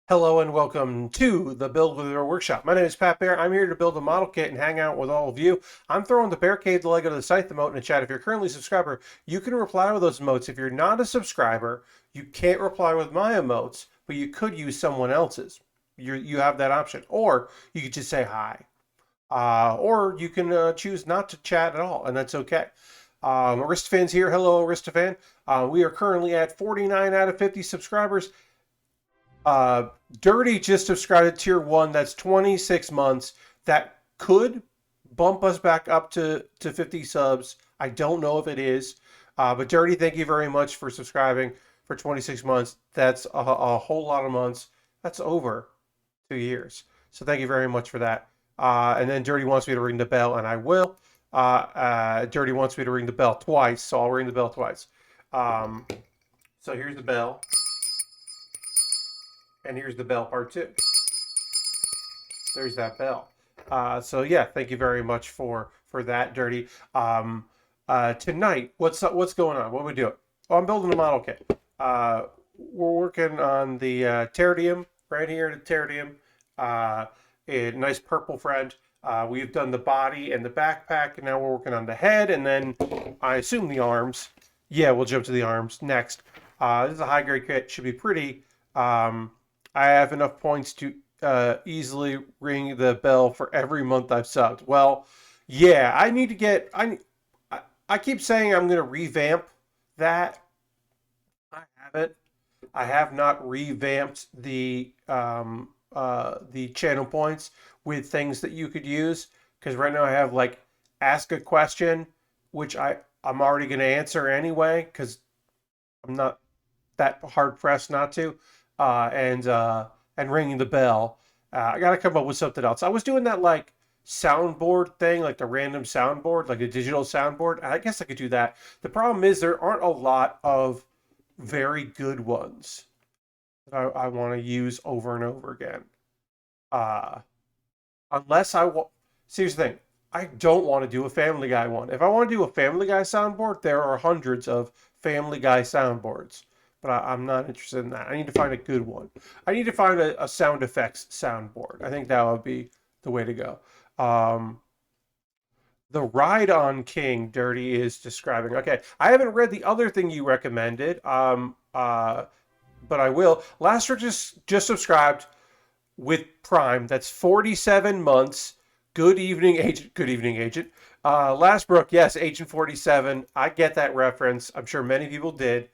Hello and welcome to the Build With Baer Workshop. My name is Pat Bear. I'm here to build a model kit and hang out with all of you. I'm throwing the Bear Cave, the Lego, the site, the emote in the chat. If you're currently a subscriber, you can reply with those emotes. If you're not a subscriber, you can't reply with my emotes, but you could use someone else's. You have that option. Or you could just say hi. Or you can choose not to chat at all, and that's okay. Aristofan's here. Hello, Aristofan. We are currently at 49 out of 50 subscribers. Dirty just subscribed to tier 1. That's 26 months. That could bump us back up to 50 subs. I don't know if it is. But Dirty, thank you very much for subscribing for 26 months. That's a whole lot of months. That's over 2 years. So thank you very much for that. And then Dirty wants me to ring the bell, and I will. Dirty wants me to ring the bell twice, so I'll ring the bell twice. So here's the bell. And here's the bell part 2. There's that bell. So yeah, thank you very much for that, Dirty. Tonight, what's going on? What are we doing? Oh, I'm building a model kit. We're working on the Tertium right here. The Tertium, a nice purple friend. We've done the body and the backpack, and now we're working on the head, and then I assume the arms. Yeah, we'll jump to the arms next. This is a high grade kit. Should be pretty. I have enough points to easily ring the bell for every month I've subbed. Well, yeah, I need to get. I keep saying I'm going to revamp that. I haven't. I have not revamped the channel points with things that you could use, because right now I have like ask a question, which I'm already going to answer anyway because I'm not that hard pressed not to. And ringing the bell. I gotta come up with something else. I was doing that like soundboard thing, like the random soundboard, like a digital soundboard. I guess I could do that. The problem is there aren't a lot of very good ones that I want to use over and over again. Unless I want. See, here's the thing. I don't want to do a Family Guy one. If I want to do a Family Guy soundboard, there are hundreds of Family Guy soundboards. But I'm not interested in that. I need to find a good one. I need to find a sound effects soundboard. I think that would be the way to go. The Ride on King, Dirty is describing. Okay, I haven't read the other thing you recommended, but I will. Laster just subscribed with Prime. That's 47 months. Good evening, Agent. Good evening, Agent. Lastbrook, yes, Agent 47. I get that reference. I'm sure many people did.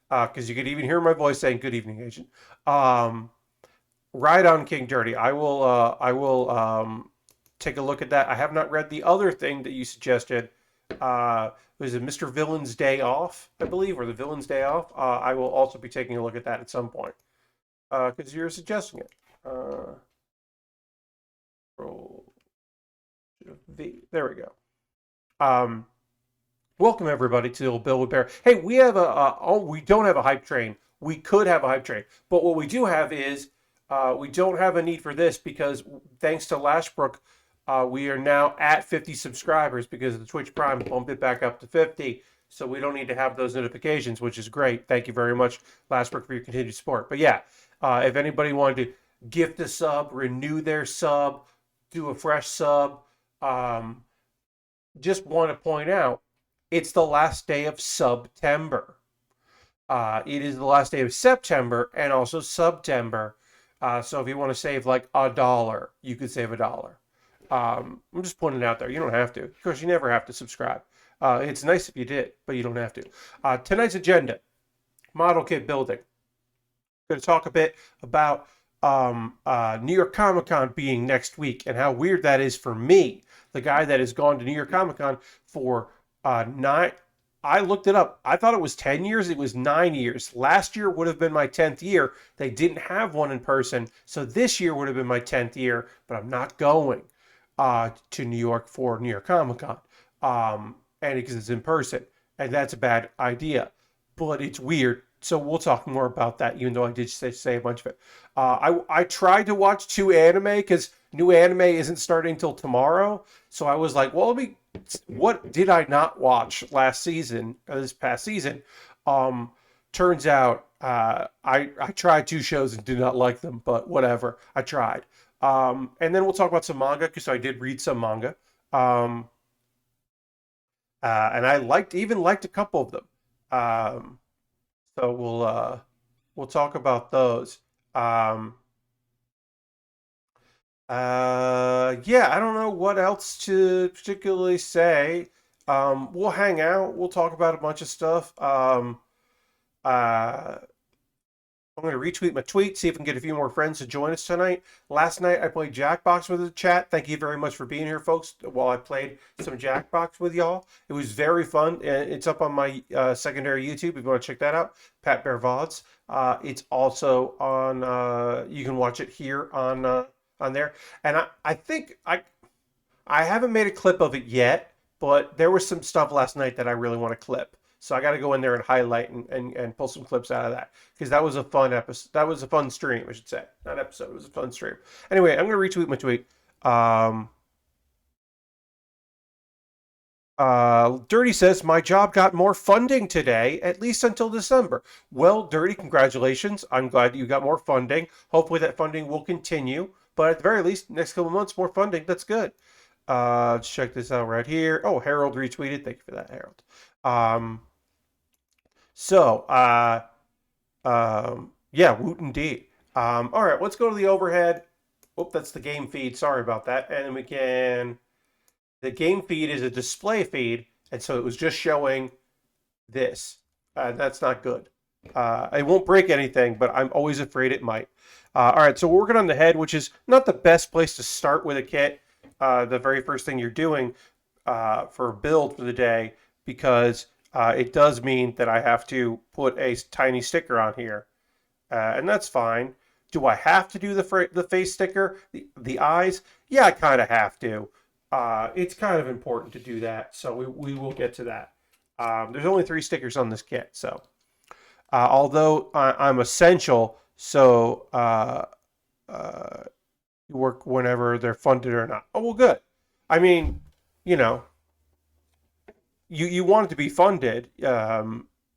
Because you could even hear my voice saying "Good evening, Agent." Ride on King Dirty. I will take a look at that. I have not read the other thing that you suggested. Was it Mr. Villain's Day Off, I believe, or the Villain's Day Off? I will also be taking a look at that at some point because you're suggesting it. V. There we go. Welcome everybody to Build With Baer. Hey, we have we don't have a hype train. We could have a hype train, but what we do have is we don't have a need for this because thanks to Lashbrook, we are now at 50 subscribers because the Twitch Prime bumped it back up to 50. So we don't need to have those notifications, which is great. Thank you very much, Lashbrook, for your continued support. But yeah, if anybody wanted to gift a sub, renew their sub, do a fresh sub, just want to point out, it's the last day of September. It is the last day of September and also September. So if you want to save like $1, you could save $1. I'm just putting it out there. You don't have to. Of course, you never have to subscribe. It's nice if you did, but you don't have to. Tonight's agenda, model kit building. I'm going to talk a bit about New York Comic Con being next week and how weird that is for me, the guy that has gone to New York Comic Con for I looked it up. I thought it was 10 years. It was 9 years. Last year would have been my 10th year. They didn't have one in person. So this year would have been my 10th year, but I'm not going to New York for New York Comic Con. And because it's in person. And that's a bad idea. But it's weird. So we'll talk more about that, even though I did say a bunch of it. I tried to watch 2 anime because new anime isn't starting until tomorrow. So I was like, well, what did I not watch last season, this past season? Turns out I tried 2 shows and did not like them, but whatever. I tried. And then we'll talk about some manga because I did read some manga. Um, and I even liked a couple of them. Um, so we'll talk about those. Um, yeah, I don't know what else to particularly say. We'll hang out. We'll talk about a bunch of stuff. Uh, I'm going to retweet my tweet, see if we can get a few more friends to join us tonight. Last night I played Jackbox with the chat. Thank you very much for being here, folks, while I played some Jackbox with y'all. It was very fun. It's up on my secondary YouTube if you want to check that out, Pat Bear VODs. It's also on, you can watch it here on there. And I think I haven't made a clip of it yet, but there was some stuff last night that I really want to clip. So I got to go in there and highlight and pull some clips out of that because that was a fun episode. That was a fun stream, I should say. Not episode. It was a fun stream. Anyway, I'm going to retweet my tweet. Dirty says, my job got more funding today, at least until December. Well, Dirty, congratulations. I'm glad you got more funding. Hopefully that funding will continue. But at the very least, next couple months, more funding. That's good. Let's check this out right here. Oh, Harold retweeted. Thank you for that, Harold. So, yeah, woot indeed. All right, let's go to the overhead. Oh, that's the game feed. Sorry about that. And we can... The game feed is a display feed, and so it was just showing this. That's not good. It won't break anything, but I'm always afraid it might. All right, so we're working on the head, which is not the best place to start with a kit. The very first thing you're doing for a build for the day, because it does mean that I have to put a tiny sticker on here, and that's fine. Do I have to do the face sticker, the eyes? Yeah, I kind of have to. It's kind of important to do that, so we will get to that. There's only 3 stickers on this kit, so although I'm essential, so you work whenever they're funded or not. Oh, well, good. I mean, you know, you want it to be funded.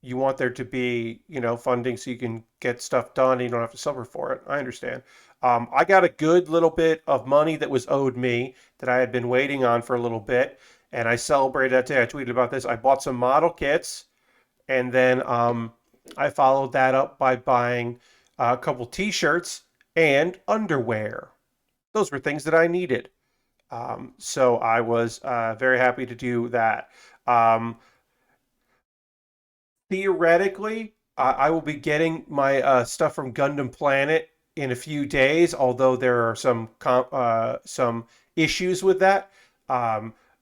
You want there to be, funding so you can get stuff done and you don't have to suffer for it. I understand. I got a good little bit of money that was owed me that I had been waiting on for a little bit, and I celebrated that day. I tweeted about this. I bought some model kits, and then I followed that up by buying a couple t-shirts and underwear. Those were things that I needed. So I was very happy to do that. Theoretically, I will be getting my stuff from Gundam Planet in a few days, although there are some issues with that.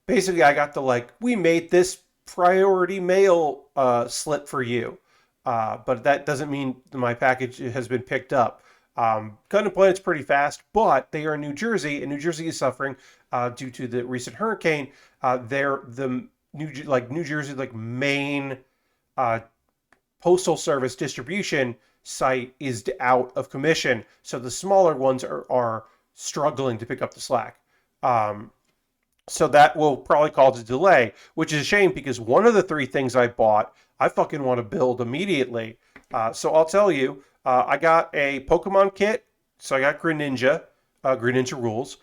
Basically, I got we made this priority mail slip for you, but that doesn't mean my package has been picked up. Gundam Planet's pretty fast, but they are in New Jersey, and New Jersey is suffering due to the recent hurricane. They're the New Jersey main postal service distribution site is out of commission, so the smaller ones are struggling to pick up the slack. So that will probably cause a delay, which is a shame because one of the 3 things I bought, I fucking want to build immediately. So I'll tell you, I got a Pokemon kit, so I got Greninja rules.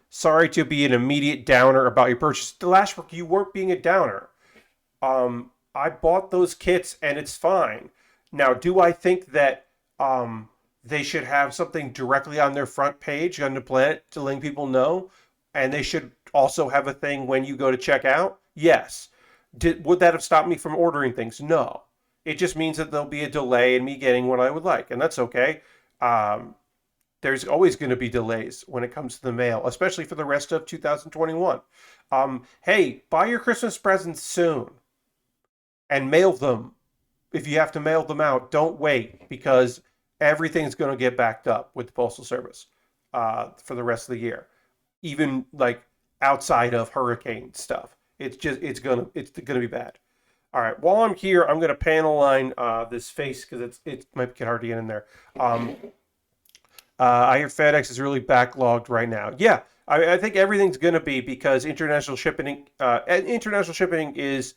Sorry to be an immediate downer about your purchase. The last work, you weren't being a downer. I bought those kits and it's fine. Now, do I think that they should have something directly on their front page on the planet to let people know? And they should also have a thing when you go to check out? Yes. Would that have stopped me from ordering things? No. It just means that there'll be a delay in me getting what I would like, and that's okay. There's always going to be delays when it comes to the mail, especially for the rest of 2021. Hey, buy your Christmas presents soon and mail them. If you have to mail them out, don't wait because everything's going to get backed up with the Postal Service for the rest of the year. Even outside of hurricane stuff, it's gonna be bad. All right, while I'm here, I'm gonna panel line this face because it might get hard to get in there. I hear FedEx is really backlogged right now. Yeah, I think everything's gonna be because international shipping is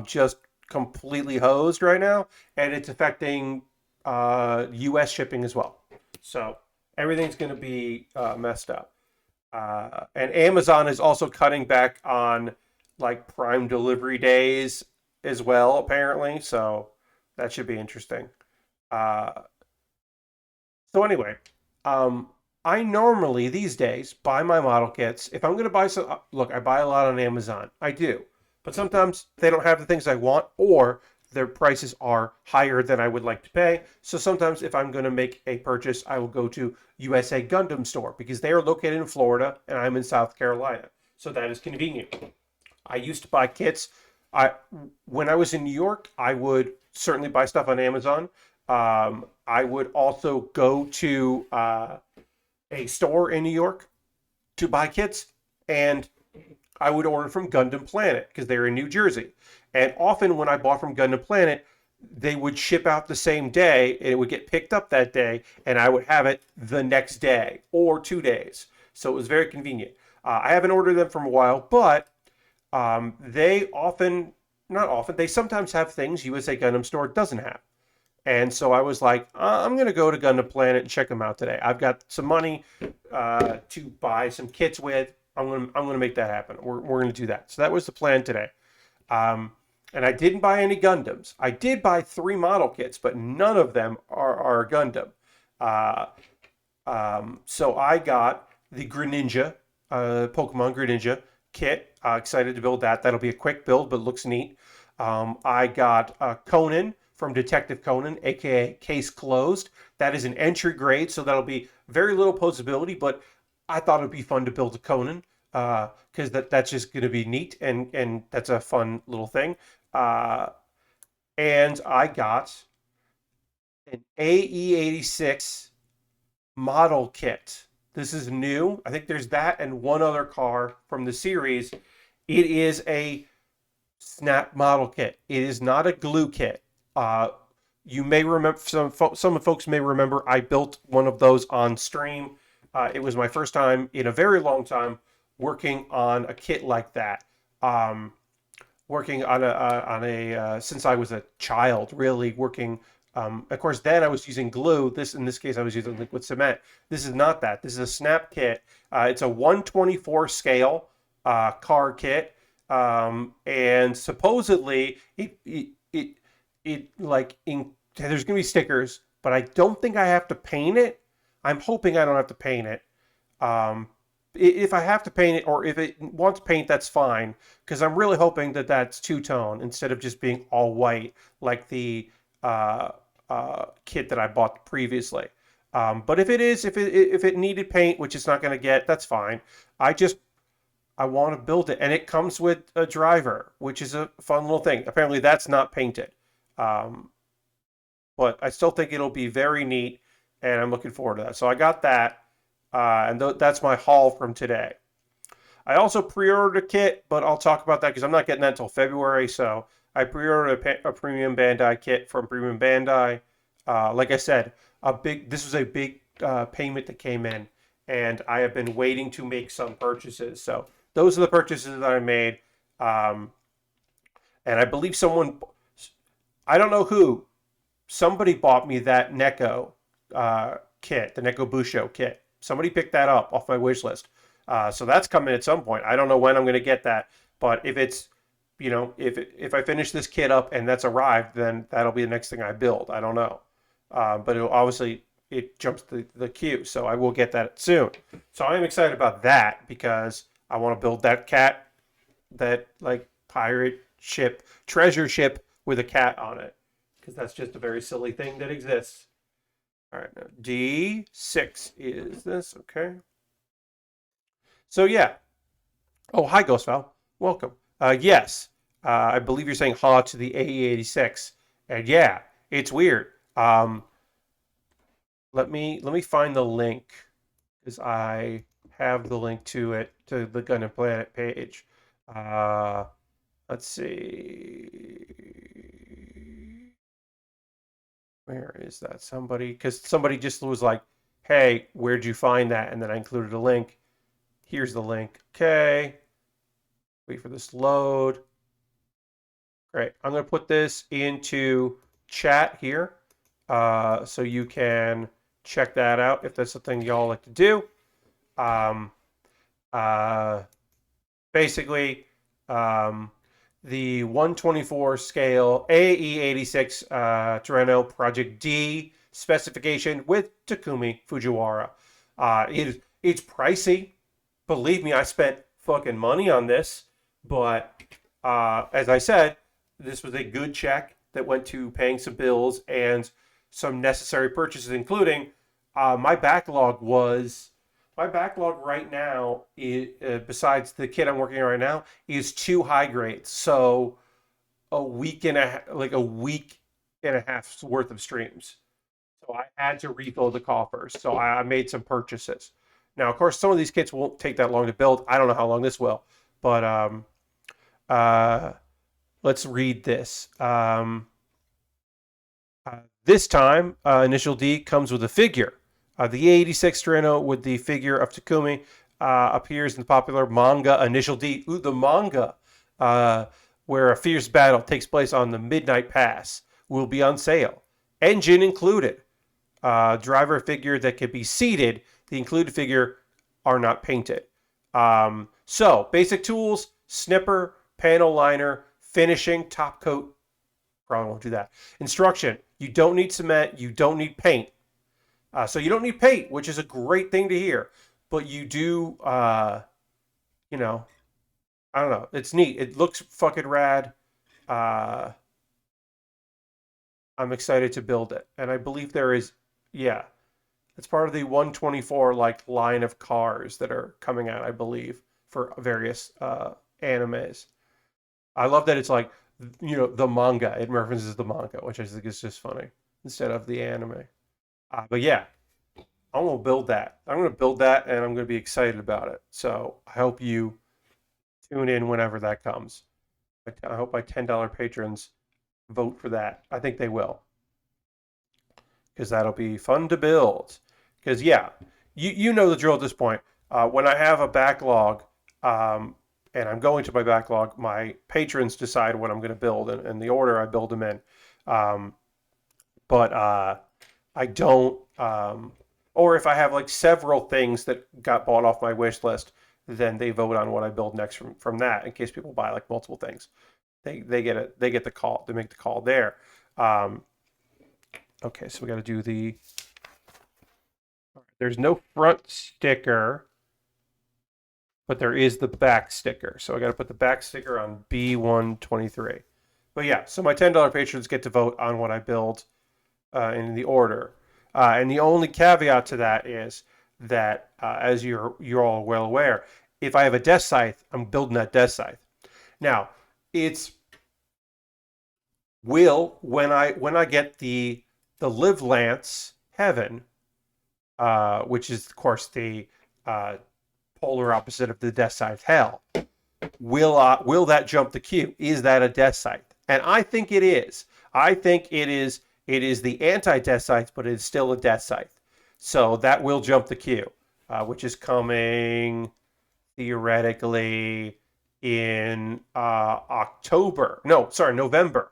just completely hosed right now, and it's affecting U.S. shipping as well. So everything's going to be messed up. And Amazon is also cutting back on like Prime delivery days as well, apparently. So that should be interesting. Uh, so anyway, um, I normally these days buy my model kits. If I'm going to buy some, look, I buy a lot on Amazon. I do, but sometimes they don't have the things I want, or their prices are higher than I would like to pay. So sometimes if I'm going to make a purchase, I will go to USA Gundam store because they are located in Florida and I'm in South Carolina. So that is convenient. I used to buy kits. I When I was in New York, I would certainly buy stuff on Amazon. I would also go to a store in New York to buy kits, and I would order from Gundam Planet because they're in New Jersey. And often when I bought from Gundam Planet, they would ship out the same day, and it would get picked up that day, and I would have it the next day or 2 days. So it was very convenient. I haven't ordered them from a while, but they often, not often, they sometimes have things USA Gundam Store doesn't have. And so I was like, I'm going to go to Gundam Planet and check them out today. I've got some money to buy some kits with. I'm gonna make that happen. We're going to do that. So that was the plan today. And I didn't buy any Gundams. I did buy 3 model kits, but none of them are Gundam. Uh, so I got the Greninja, Pokemon Greninja kit. Excited to build that. That'll be a quick build, but looks neat. I got Conan from Detective Conan, aka Case Closed. That is an entry grade, so that'll be very little posability, but I thought it'd be fun to build a Conan because that's just going to be neat and that's a fun little thing. Uh, and I got an AE86 model kit. This is new. I think there's that and one other car from the series. It is a snap model kit. It is not a glue kit. Uh, you may remember some folks may remember I built one of those on stream. It was my first time in a very long time working on a kit like that. Um, Working on a since I was a child, really working. Of course, then I was using glue. In this case, I was using liquid cement. This is not that. This is a snap kit. It's a 1/24 scale car kit, and supposedly there's gonna be stickers, but I don't think I have to paint it. I'm hoping I don't have to paint it. Um, if I have to paint it, or if it wants paint, that's fine. Because I'm really hoping that that's two-tone instead of just being all white like the uh, kit that I bought previously. But if it needed paint, which it's not going to get, that's fine. I want to build it, and it comes with a driver, which is a fun little thing. Apparently, that's not painted, um, but I still think it'll be very neat, and I'm looking forward to that. So I got that, and that's my haul from today. I also pre-ordered a kit, but I'll talk about that because I'm not getting that until February. So I pre-ordered a Premium Bandai kit from Premium Bandai. Like I said, this was a big payment that came in, and I have been waiting to make some purchases. So those are the purchases that I made. Um, and I believe I don't know who, somebody bought me that Neko kit, the Neko Busho kit. Somebody picked that up off my wish list. So that's coming at some point. I don't know when I'm going to get that, but if it's, if I finish this kit up and that's arrived, then that'll be the next thing I build. I don't know, but it jumps the queue, so I will get that soon. So I'm excited about that because I want to build that cat, that like pirate ship, treasure ship with a cat on it, because that's just a very silly thing that exists. All right, now D6 is this, okay? So yeah. Oh, hi, Ghostval. Welcome. Yes, I believe you're saying ha to the AE86, and yeah, it's weird. Let me find the link because I have the link to it, to the Gundam Planet page. Let's see. Where is that? Because somebody just was like, "Hey, where'd you find that?" And then I included a link. Here's the link. Okay. Wait for this load. Great. I'm going to put this into chat here, so you can check that out if that's something y'all like to do. Um, uh, Basically, um, the 124 scale AE86 Torino Project D specification with Takumi Fujiwara. It's pricey. Believe me, I spent fucking money on this, but as I said, this was a good check that went to paying some bills and some necessary purchases, including my backlog was my backlog right now. Besides the kit I'm working on right now, is 2 high grades. So a week and a half's worth of streams. So I had to refill the coffers. So I made some purchases. Now, of course, some of these kits won't take that long to build. I don't know how long this will, but uh, let's read this. This time, Initial D comes with a figure. The 86 Torino with the figure of Takumi appears in the popular manga Initial D. Ooh, the manga, uh, where a fierce battle takes place on the Midnight Pass, will be on sale. Engine included. Driver figure that can be seated. The included figure are not painted. So, basic tools, snipper, panel liner, finishing, top coat. Probably won't do that. Instruction: you don't need cement, you don't need paint. So you don't need paint, which is a great thing to hear. But you do, you know, I don't know. It's neat. It looks fucking rad. Uh, I'm excited to build it. And I believe there is, yeah, it's part of the 124 like line of cars that are coming out, I believe, for various animes. I love that it's like, the manga. It references the manga, which I think is just funny instead of the anime. But yeah, I'm gonna build that. I'm gonna build that, and I'm gonna be excited about it. So I hope you tune in whenever that comes. I hope my $10 patrons vote for that. I think they will, because that'll be fun to build. Because yeah, you know the drill at this point. When I have a backlog, um, and I'm going to my backlog, my patrons decide what I'm going to build and the order I build them in. Um, but I don't, or if I have like several things that got bought off my wish list, then they vote on what I build next from that. In case people buy like multiple things, they get the call. They make the call there. Um, okay, so we got to do the. There's no front sticker, but there is the back sticker. So I got to put the back sticker on B123. But yeah, so my $10 patrons get to vote on what I build in the order. And the only caveat to that is that, as you're all well aware, if I have a death scythe, I'm building that death scythe. Now, it's when I get the Live Lance Heaven, which is of course the polar opposite of the death scythe Hell. Will that jump the queue? Is that a death scythe? And I think it is. I think it is. It is the anti-death scythe, but it's still a death scythe. So that will jump the queue, which is coming theoretically in October. No, sorry, November.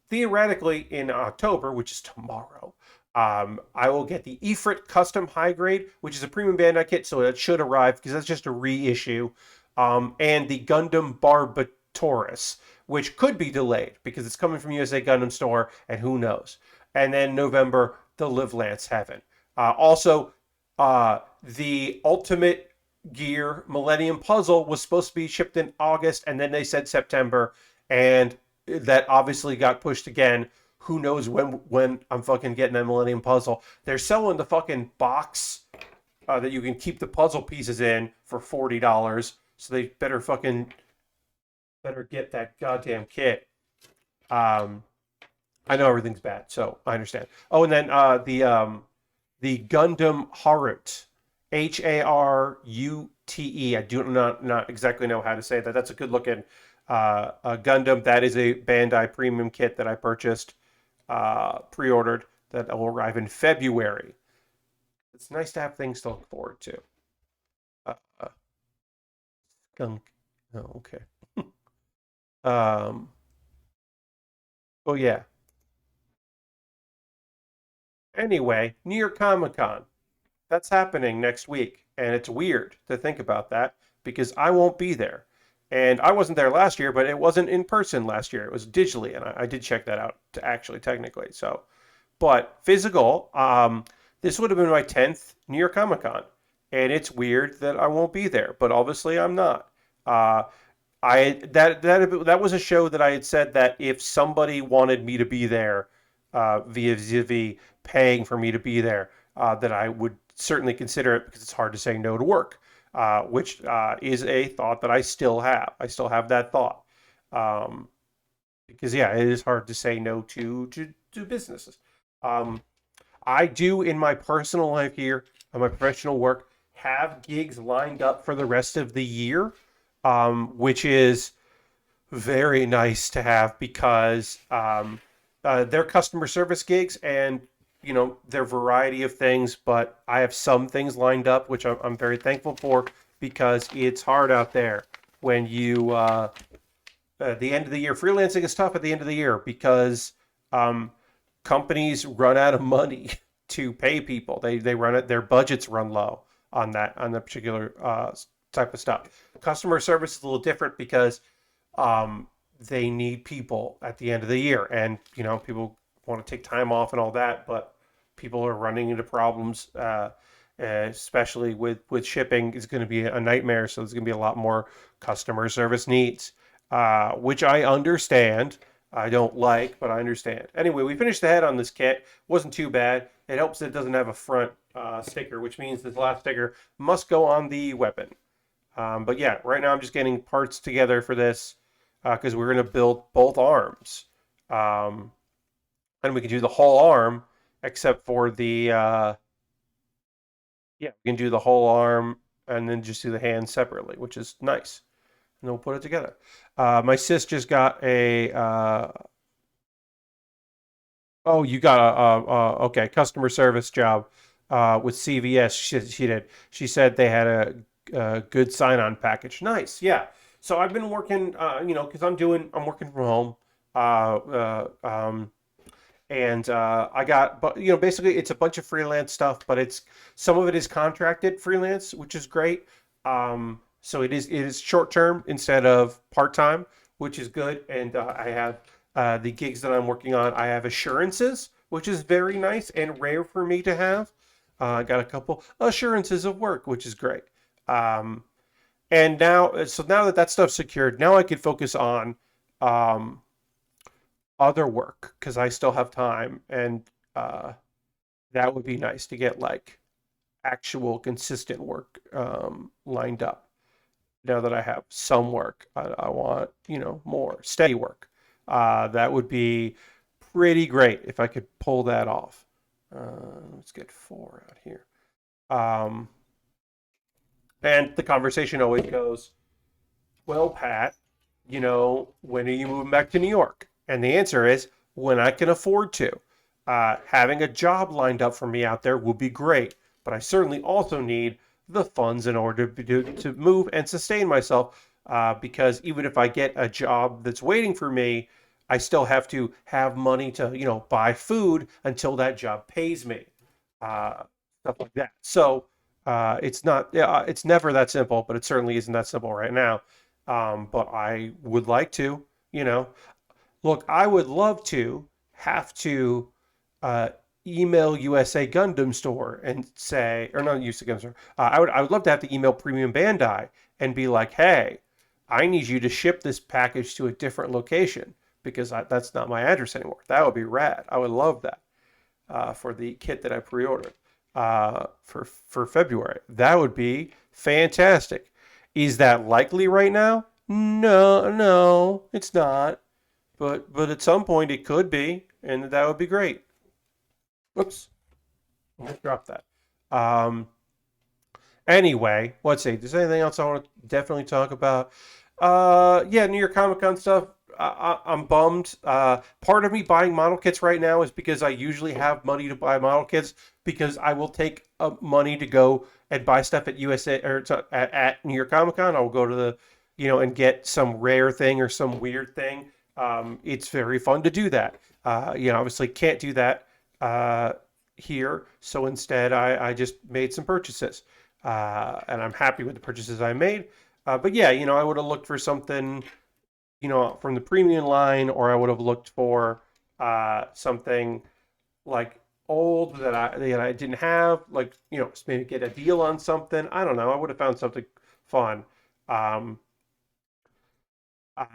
Theoretically in October, which is tomorrow, I will get the Ifrit Custom High Grade, which is a premium Bandai kit, so that should arrive because that's just a reissue. And the Gundam Barbatorus, which could be delayed because it's coming from USA Gundam Store, and who knows. And then November, the Live Lance Heaven. Also, the Ultimate Gear Millennium Puzzle was supposed to be shipped in August, and then they said September, and that obviously got pushed again. Who knows when I'm fucking getting that Millennium Puzzle? They're selling the fucking box that you can keep the puzzle pieces in for $40. So they better get that goddamn kit. I know everything's bad, so I understand. Oh, and then the Gundam Harut, Harute. I do not exactly know how to say that. That's a good looking a Gundam. That is a Bandai premium kit that I purchased, pre-ordered, that will arrive in February. It's nice to have things to look forward to. Uh, Skunk. Oh, okay. um, Oh yeah. Anyway, New York Comic Con. That's happening next week, and it's weird to think about that because I won't be there. And I wasn't there last year, but it wasn't in person last year. It was digitally, and I did check that out to actually technically. So, but physical, this would have been my 10th New York Comic Con, and it's weird that I won't be there. But obviously, I'm not. Uh, that was a show that I had said that if somebody wanted me to be there, via paying for me to be there, that I would certainly consider it because it's hard to say no to work, which is a thought that I still have. I still have that thought, um, because yeah, it is hard to say no to businesses. Um, I do in my personal life here, on my professional work, have gigs lined up for the rest of the year, which is very nice to have because they're customer service gigs and they're variety of things, but I have some things lined up which I'm very thankful for because it's hard out there when you the end of the year. Freelancing is tough at the end of the year because um, companies run out of money to pay people. They run it. Their budgets run low on that particular type of stuff. Customer service is a little different because they need people at the end of the year, and people want to take time off and all that, but people are running into problems. Especially with shipping is going to be a nightmare. So there's going to be a lot more customer service needs, which I understand. I don't like, but I understand. Anyway, we finished the head on this kit. Wasn't too bad. It helps that it doesn't have a front sticker, which means this last sticker must go on the weapon. But yeah, right now I'm just getting parts together for this because we're going to build both arms. Um, and we can do the whole arm except for the, yeah, we can do the whole arm and then just do the hands separately, which is nice. And then we'll put it together. My sis just got a, oh, you got okay, customer service job with CVS. She did. She said they had a good sign-on package. Nice, yeah. So I've been working, because I'm working from home, uh, uh, um, and I got, but basically it's a bunch of freelance stuff, but it's some of it is contracted freelance, which is great. So it is short term instead of part time, which is good. And I have the gigs that I'm working on. I have assurances, which is very nice and rare for me to have. I got a couple assurances of work, which is great. Um, and now that that stuff's secured, now I can focus on um, other work because I still have time, and uh, that would be nice to get like actual consistent work lined up. Now that I have some work, I want more steady work. That would be pretty great if I could pull that off. Let's get 4 out here. Um, and the conversation always goes, well, Pat, when are you moving back to New York? And the answer is when I can afford to. Having a job lined up for me out there would be great, but I certainly also need the funds in order to move and sustain myself. Because even if I get a job that's waiting for me, I still have to have money to, buy food until that job pays me. Uh, Stuff like that. So it's not, yeah, it's never that simple, but it certainly isn't that simple right now. But I would like to, you know, look, I would love to have to uh, email USA Gundam Store and say, or not USA Gundam Store. I would love to have to email Premium Bandai and be like, hey, I need you to ship this package to a different location because that's not my address anymore. That would be rad. I would love that for the kit that I pre-ordered for February. That would be fantastic. Is that likely right now? No, no, it's not. But at some point it could be, and that would be great. Oops, I just dropped that. Um, anyway, let's see. There's anything else I want to definitely talk about? Yeah, New York Comic Con stuff. I'm bummed. Part of me buying model kits right now is because I usually have money to buy model kits because I will take money to go and buy stuff at USA or at New York Comic Con. I will go to the, and get some rare thing or some weird thing. It's very fun to do that. Obviously can't do that here, so instead I just made some purchases, and I'm happy with the purchases I made. But yeah, I would have looked for something, from the premium line, or I would have looked for something like old that I didn't have, like maybe get a deal on something. I don't know. I would have found something fun. Um, uh,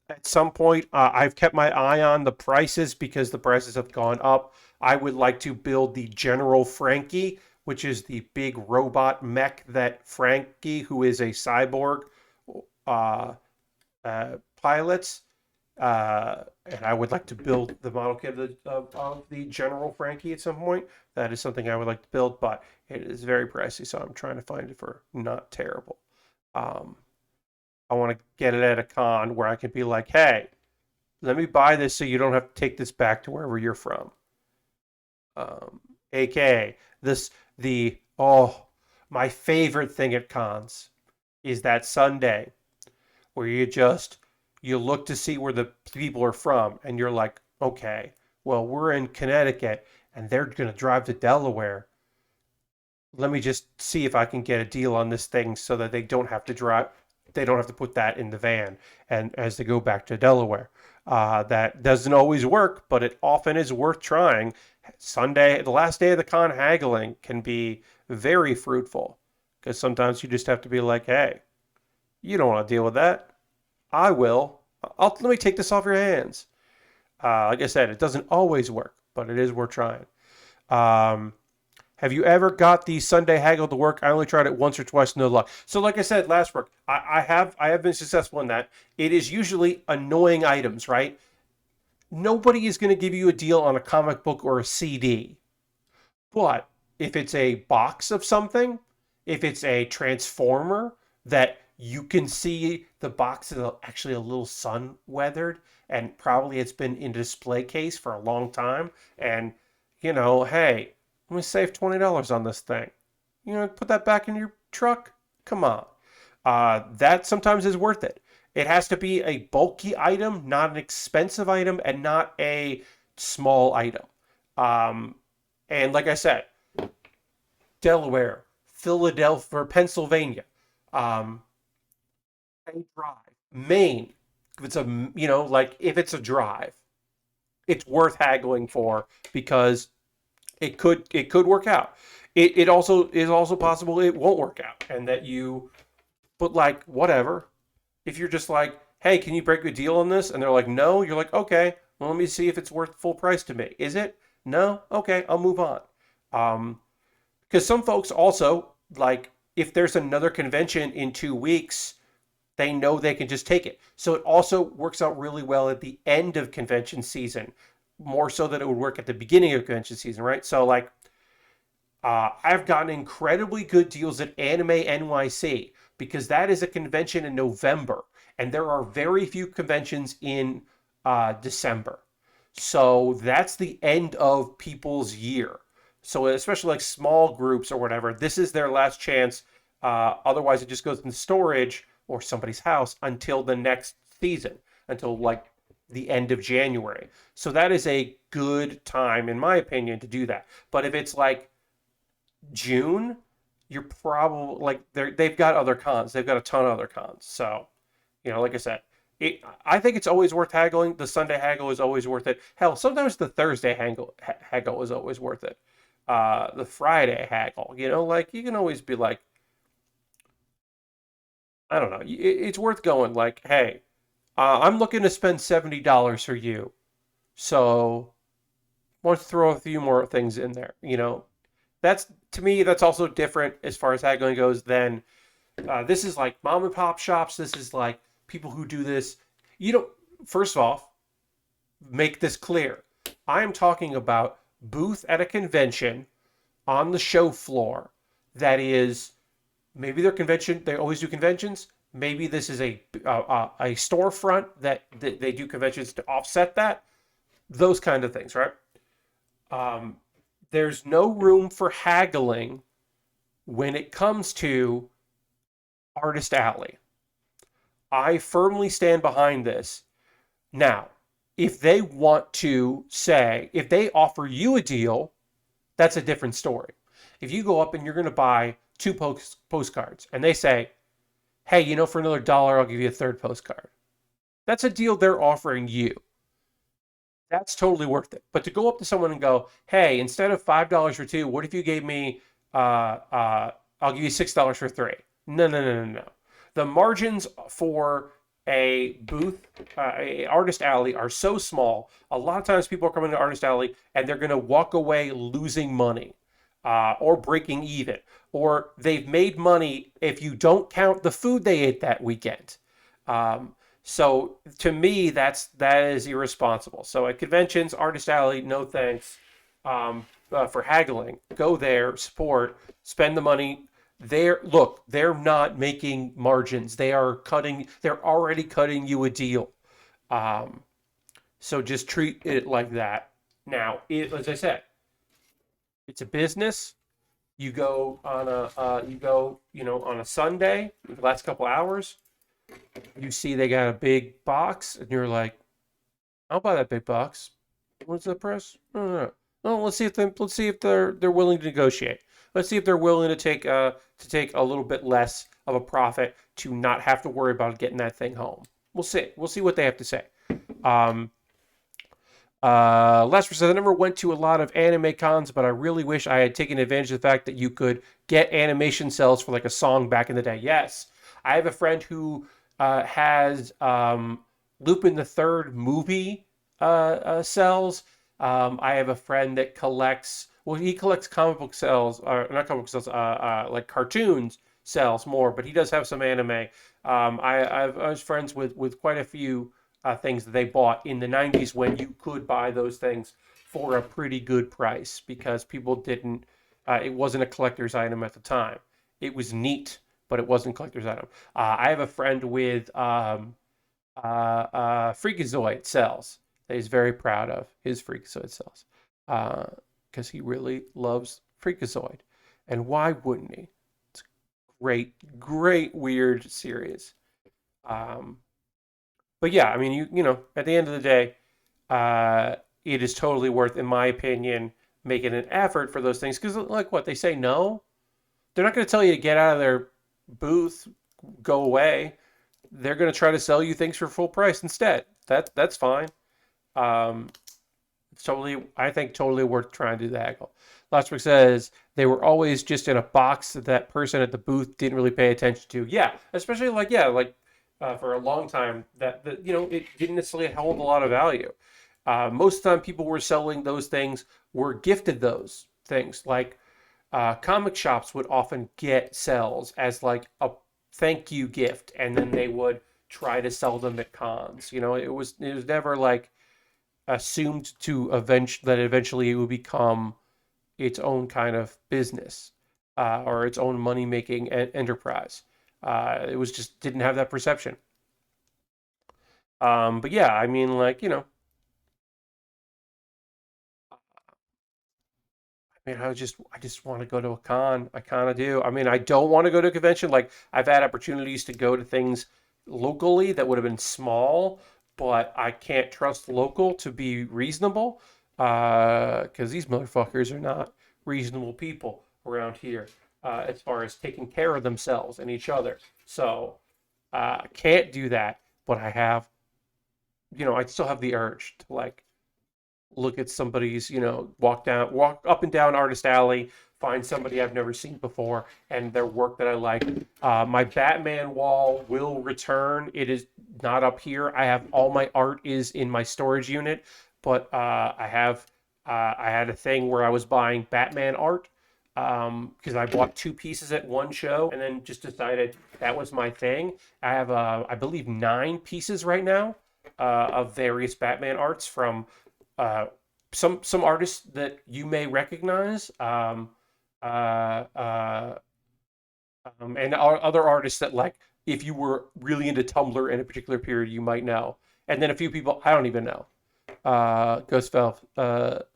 at some point, I've kept my eye on the prices because the prices have gone up. I would like to build the General Frankie, which is the big robot mech that Frankie, who is a cyborg, uh, pilots. And I would like to build the model kit of the General Frankie at some point. That is something I would like to build, but it is very pricey, so I'm trying to find it for not terrible. Um, I want to get it at a con where I can be like, hey, let me buy this so you don't have to take this back to wherever you're from. Um, AKA my favorite thing at cons is that Sunday where you look to see where the people are from, and you're like, okay, well, we're in Connecticut and they're going to drive to Delaware. Let me just see if I can get a deal on this thing so that they don't have to put that in the van and as they go back to Delaware. That doesn't always work, but it often is worth trying. Sunday, the last day of the con, haggling can be very fruitful because sometimes you just have to be like, hey, you don't want to deal with that. I will. Let me take this off your hands. Like I said, it doesn't always work, but it is worth trying. Um, have you ever got the Sunday haggle to work? I only tried it once or twice, no luck. So, like I said last work, I have been successful in that. It is usually annoying items, right? Nobody is going to give you a deal on a comic book or a CD. But if it's a box of something, if it's a transformer that you can see the box is actually a little sun weathered and probably it's been in a display case for a long time, and hey, let me save $20 on this thing. Put that back in your truck. Come on. That sometimes is worth it. It has to be a bulky item, not an expensive item, and not a small item. Um, and like I said, Delaware, Philadelphia, or Pennsylvania, um, a drive, Maine. If it's if it's a drive, it's worth haggling for because it could work out. It also is also possible it won't work out, and that but like whatever. If you're just like, hey, can you break a deal on this? And they're like, no. You're like, okay, well, let me see if it's worth full price to me. Is it? No? Okay, I'll move on. Um, because some folks also, like, if there's another convention in 2 weeks, they know they can just take it. So it also works out really well at the end of convention season, more so than it would work at the beginning of convention season, right? So, like, I've gotten incredibly good deals at Anime NYC because that is a convention in November, and there are very few conventions in December. So that's the end of people's year. So especially like small groups or whatever, this is their last chance. Otherwise, it just goes in storage or somebody's house until the next season, until like the end of January. So that is a good time, in my opinion, to do that. But if it's like June, you're probably like they've got other cons. They've got a ton of other cons. So, like I said, I think it's always worth haggling. The Sunday haggle is always worth it. Hell, sometimes the Thursday haggle is always worth it. The Friday haggle, like you can always be like, I don't know, it's worth going. Like, hey, I'm looking to spend $70 for you, so why don't you throw a few more things in there? That's to me that's also different as far as haggling goes than this is like mom and pop shops. This is like people who do this. First off, make this clear. I am talking about booth at a convention on the show floor that is maybe their convention. They always do conventions. Maybe this is a storefront that they do conventions to offset that. Those kind of things, right? Um, there's no room for haggling when it comes to Artist Alley. I firmly stand behind this. Now, if they want to say, if they offer you a deal, that's a different story. If you go up and you're going to buy two postcards and they say, hey, for another dollar, I'll give you a third postcard. That's a deal they're offering you. That's totally worth it. But to go up to someone and go, hey, instead of $5 for two, what if you gave me, I'll give you $6 for three? No, no, no, no, no. The margins for a booth, a artist alley, are so small. A lot of times people are coming to artist alley and they're going to walk away losing money, or breaking even, or they've made money if you don't count the food they ate that weekend. So to me, that is irresponsible. So at conventions, artist alley, no thanks, for haggling. Go there, support, spend the money. They're not making margins. They're already cutting you a deal. Um, so just treat it like that. Now, as I said, it's a business. You go on a Sunday, the last couple hours, you see they got a big box, and you're like, I'll buy that big box. What's the price? No. No, let's see if they're willing to negotiate. Let's see if they're willing to take a little bit less of a profit to not have to worry about getting that thing home. We'll see. We'll see what they have to say. Um, Lester says, I never went to a lot of anime cons, but I really wish I had taken advantage of the fact that you could get animation cells for like a song back in the day. Yes. I have a friend who has Lupin the Third movie cells. I have a friend that he collects comic book cells, or not comic book cells, like cartoons cells more, but he does have some anime. I was friends with quite a few things that they bought in the 90s when you could buy those things for a pretty good price because people didn't, it wasn't a collector's item at the time. It was neat, but it wasn't a collector's item. I have a friend with Freakazoid cells that he's very proud of, his Freakazoid cells, because he really loves Freakazoid. And why wouldn't he? It's a great, weird series. Um, but yeah, I mean, at the end of the day, it is totally worth, in my opinion, making an effort for those things. Because, like what, they say no? They're not going to tell you to get out of their booth, go away. They're going to try to sell you things for full price instead. That's fine. It's I think totally worth trying to do the haggle. Lostwick says they were always just in a box that person at the booth didn't really pay attention to. Yeah, especially for a long time that it didn't necessarily hold a lot of value. Most of the time, people were selling those things, were gifted those things. Like comic shops would often get cells as like a thank you gift, and then they would try to sell them at cons. It was never like assumed that eventually it would become its own kind of business, or its own money making enterprise. It was just didn't have that perception. But yeah, I mean, I just want to go to a con. I kind of do. I mean, I don't want to go to a convention. Like I've had opportunities to go to things locally that would have been small, but I can't trust local to be reasonable, because these motherfuckers are not reasonable people around here, as far as taking care of themselves and each other. So can't do that. But I still have the urge to like look at somebody's, walk up and down Artist Alley, find somebody I've never seen before and their work that I like. My Batman wall will return. It is not up here. I have all my art is in my storage unit, but I had a thing where I was buying Batman art, because I bought two pieces at one show and then just decided that was my thing. I have, I believe, 9 pieces right now, of various Batman arts from uh, some artists that you may recognize, uh, uh, and other artists that, like, if you were really into Tumblr in a particular period, you might know, and then a few people I don't even know. Ghost Valve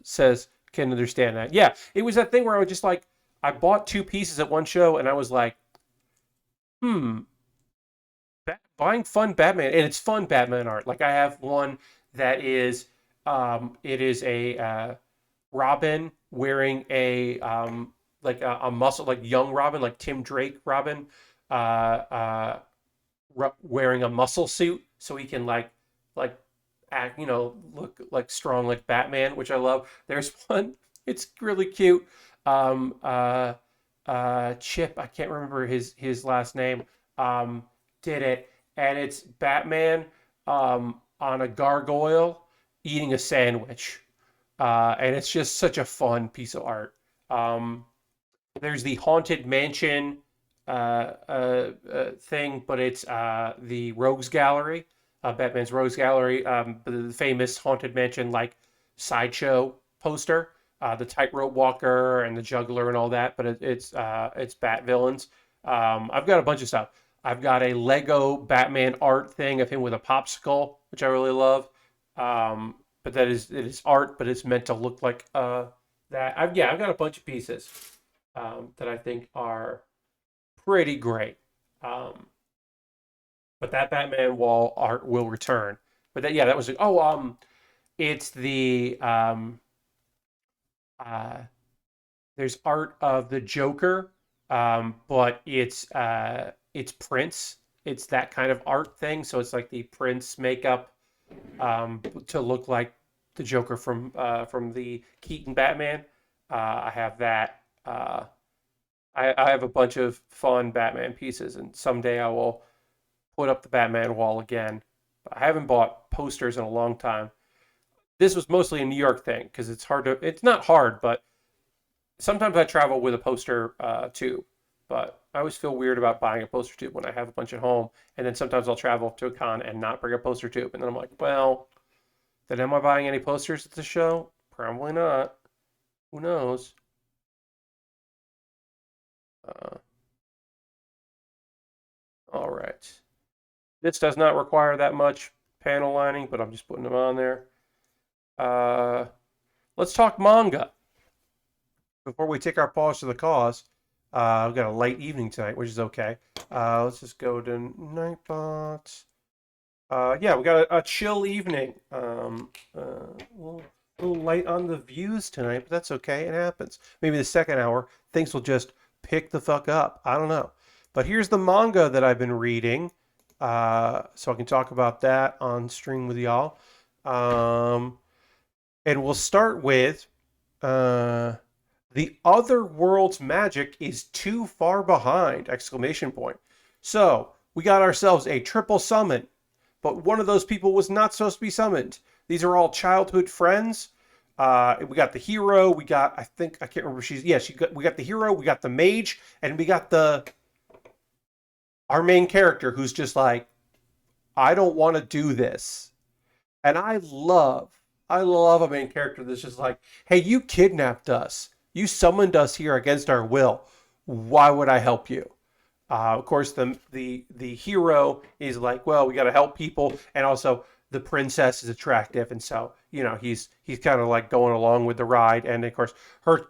says can understand that. Yeah, it was that thing where I was just like, I bought 2 pieces at one show, and I was like, hmm, Buying fun Batman, and it's fun Batman art. Like I have one that is, it is a Robin wearing a like a muscle, like young Robin, like Tim Drake Robin, uh, uh, wearing a muscle suit so he can like act, look like strong like Batman, which I love. There's one, it's really cute. Um, uh, Chip, I can't remember his last name. Um, did it, and it's Batman on a gargoyle eating a sandwich, and it's just such a fun piece of art. Um, there's the Haunted Mansion thing, but it's the Rogues Gallery, Batman's Rogues Gallery, the famous Haunted Mansion like sideshow poster, the tightrope walker and the juggler and all that. But it's Bat villains. I've got a bunch of stuff. I've got a Lego Batman art thing of him with a popsicle, which I really love. But it is art, but it's meant to look like that. I've got a bunch of pieces that I think are pretty great. Um, but that Batman wall art will return. But that was it's the uh, there's art of the Joker, but it's Prince. It's that kind of art thing. So it's like the Prince makeup to look like the Joker from the Keaton Batman. I have that. I have a bunch of fun Batman pieces, and someday I will put up the Batman wall again. I haven't bought posters in a long time. This was mostly a New York thing because it's hard to. It's not hard, but sometimes I travel with a poster tube. But I always feel weird about buying a poster tube when I have a bunch at home, and then sometimes I'll travel to a con and not bring a poster tube, and then I'm like, well, then am I buying any posters at the show? Probably not. Who knows? Uh, all right. This does not require that much panel lining, but I'm just putting them on there. Uh, let's talk manga before we take our pause to the cause. We've got a late evening tonight, which is okay. Let's just go to Nightbot. Yeah, we got a chill evening. A little light on the views tonight, but that's okay. It happens. Maybe the second hour, things will just pick the fuck up. I don't know. But here's the manga that I've been reading, so I can talk about that on stream with y'all. And we'll start with uh, the other world's magic is too far behind! Exclamation point. So we got ourselves a triple summon, but one of those people was not supposed to be summoned. These are all childhood friends. We got the hero. We got, I think, I can't remember. We got the hero. We got the mage, and we got our main character who's just like, I don't want to do this. And I love a main character that's just like, hey, you kidnapped us. You summoned us here against our will. Why would I help you? Of course, the hero is like, well, we got to help people, and also the princess is attractive, and so he's kind of like going along with the ride, and of course,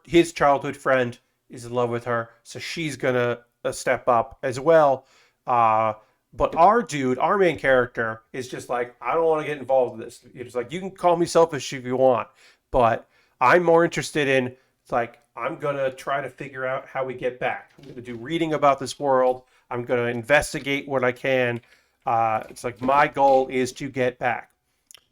his childhood friend is in love with her, so she's gonna step up as well. Uh, but our main character, is just like, I don't want to get involved with this. It's like, you can call me selfish if you want, but I'm more interested in, it's like, I'm going to try to figure out how we get back. I'm going to do reading about this world. I'm going to investigate what I can. It's like, my goal is to get back.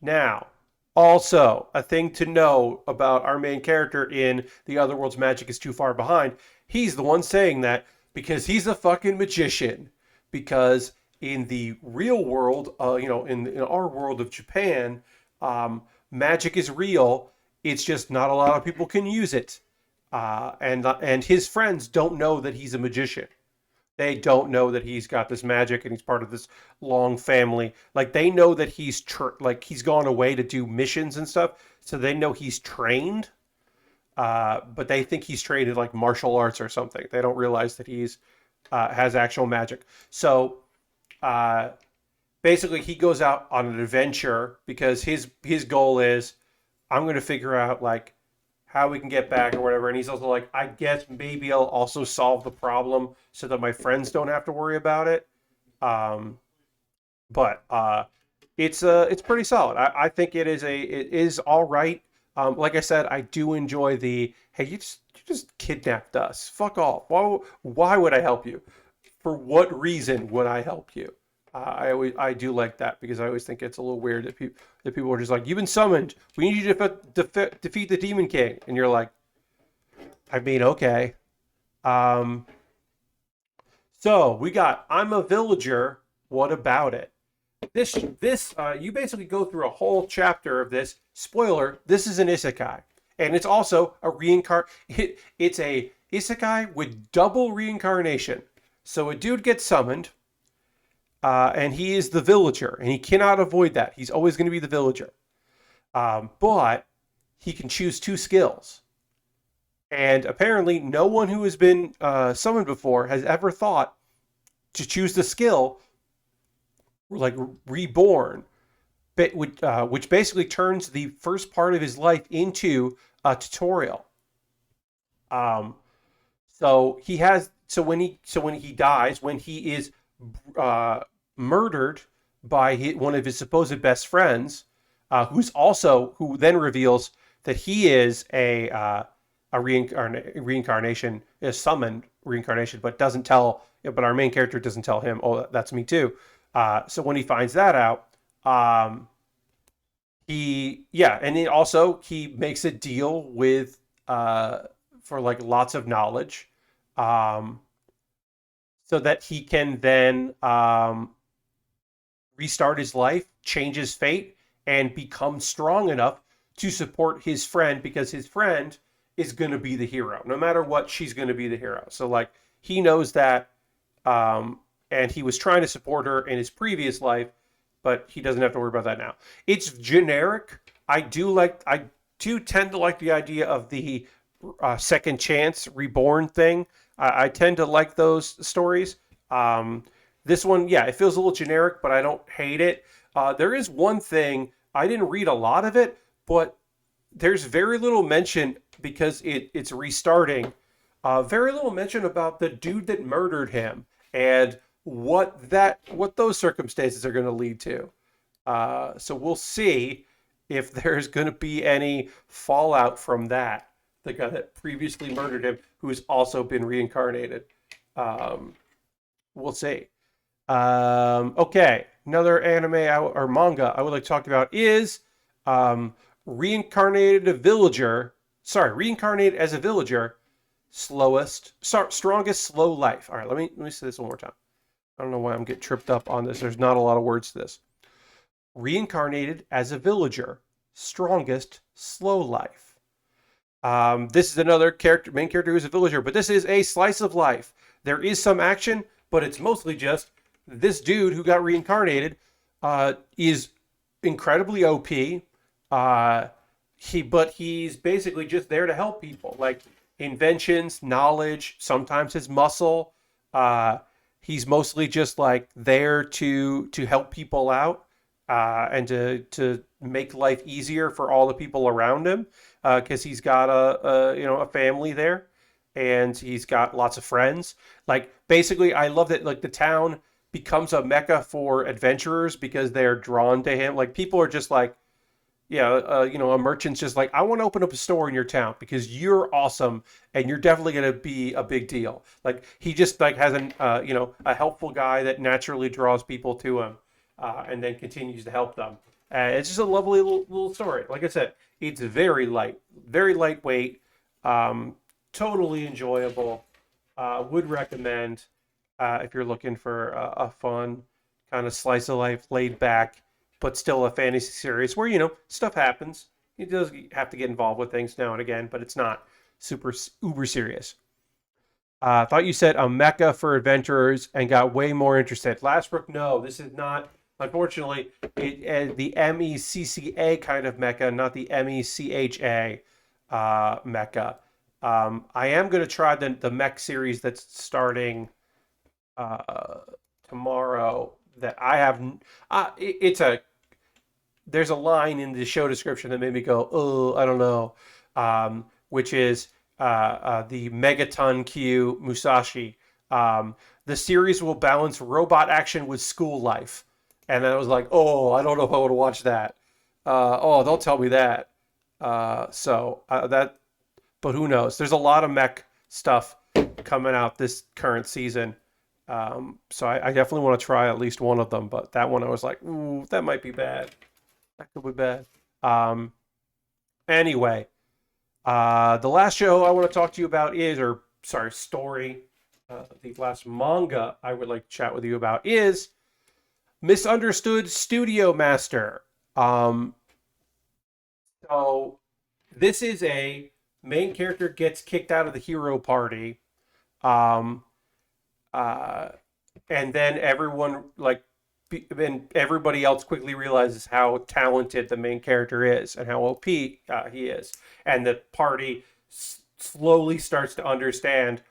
Now, also, a thing to know about our main character in The Other World's Magic is Too Far Behind. He's the one saying that because he's a fucking magician. Because in the real world, in our world of Japan, magic is real. It's just not a lot of people can use it. And his friends don't know that he's a magician. They don't know that he's got this magic and he's part of this long family. Like, they know that he's gone away to do missions and stuff, so they know he's trained. But they think he's trained in like martial arts or something. They don't realize that he's has actual magic. So uh, basically, he goes out on an adventure because his goal is, I'm going to figure out like how we can get back or whatever. And he's also like, I guess maybe I'll also solve the problem so that my friends don't have to worry about it. Um, but it's pretty solid. I think it is all right. Like I said, I do enjoy the hey, you just kidnapped us. Fuck off. Why would I help you? For what reason would I help you? I do like that because I always think it's a little weird that people are just like, you've been summoned. We need you to defeat the Demon King, and you're like, I mean, okay. Um, so we got I'm a villager. What about it? This you basically go through a whole chapter of this. Spoiler: this is an isekai, and it's also a it's a isekai with double reincarnation. So a dude gets summoned, and he is the villager, and he cannot avoid that. He's always going to be the villager, but he can choose two skills. And apparently, no one who has been summoned before has ever thought to choose the skill like reborn, but which basically turns the first part of his life into a tutorial. Um, so when he dies, when he is uh, murdered by one of his supposed best friends, who then reveals that he is a reincarnation, is summoned reincarnation, but doesn't tell. But our main character doesn't tell him. Oh, that's me too. So when he finds that out, um, and then also he makes a deal with for like lots of knowledge, um, so that he can then restart his life, change his fate, and become strong enough to support his friend because his friend is going to be the hero. No matter what, she's going to be the hero. So like he knows that, and he was trying to support her in his previous life, but he doesn't have to worry about that now. It's generic. I do tend to like the idea of the second chance reborn thing. I tend to like those stories. Um, this one, yeah, it feels a little generic, but I don't hate it. There is one thing, I didn't read a lot of it, but there's very little mention because it's restarting. Very little mention about the dude that murdered him and what those circumstances are going to lead to. So we'll see if there's going to be any fallout from that. The guy that previously murdered him, who's also been reincarnated. Um, we'll see. Okay, another or manga I would like to talk about is Reincarnated Villager. Sorry, Reincarnated as a Villager, strongest slow life. All right, let me say this one more time. I don't know why I'm getting tripped up on this. There's not a lot of words to this. Reincarnated as a Villager, strongest slow life. This is another main character who's a villager, but this is a slice of life. There is some action, but it's mostly just this dude who got reincarnated is incredibly OP. He's basically just there to help people, like inventions, knowledge, sometimes his muscle. He's mostly just like there to help people out and to make life easier for all the people around him because he's got a family there and he's got lots of friends. Like basically, I love that like the town becomes a mecca for adventurers because they're drawn to him. Like people are just like, yeah, a merchant's just like, I want to open up a store in your town because you're awesome and you're definitely going to be a big deal. Like he just like has a helpful guy that naturally draws people to him, and then continues to help them. It's just a lovely little story. Like I said, it's very lightweight, totally enjoyable. Would recommend if you're looking for a fun kind of slice of life, laid back, but still a fantasy series where, stuff happens. He does have to get involved with things now and again, but it's not super uber serious. I thought you said a mecca for adventurers and got way more interested. Lastbrook, no, this is not. Unfortunately, the MECCA kind of mecha, not the MECHA mecha. I am going to try the mech series that's starting tomorrow. That I have. There's a line in the show description that made me go, oh, I don't know, which is the Megaton Q Musashi. The series will balance robot action with school life. and then I was like, oh, I don't know if I want to watch that. Oh, don't tell me that. That, but who knows? There's a lot of mech stuff coming out this current season. So I definitely want to try at least one of them, but that one I was like, ooh, that might be bad. That could be bad. Um, anyway, the last show I want to talk to you about is, or sorry, story. The last manga I would like to chat with you about is Misunderstood Studio Master. Um, so this is a main character gets kicked out of the hero party. Um, uh, and then everyone like and everybody else quickly realizes how talented the main character is and how OP he is, and the party slowly starts to understand.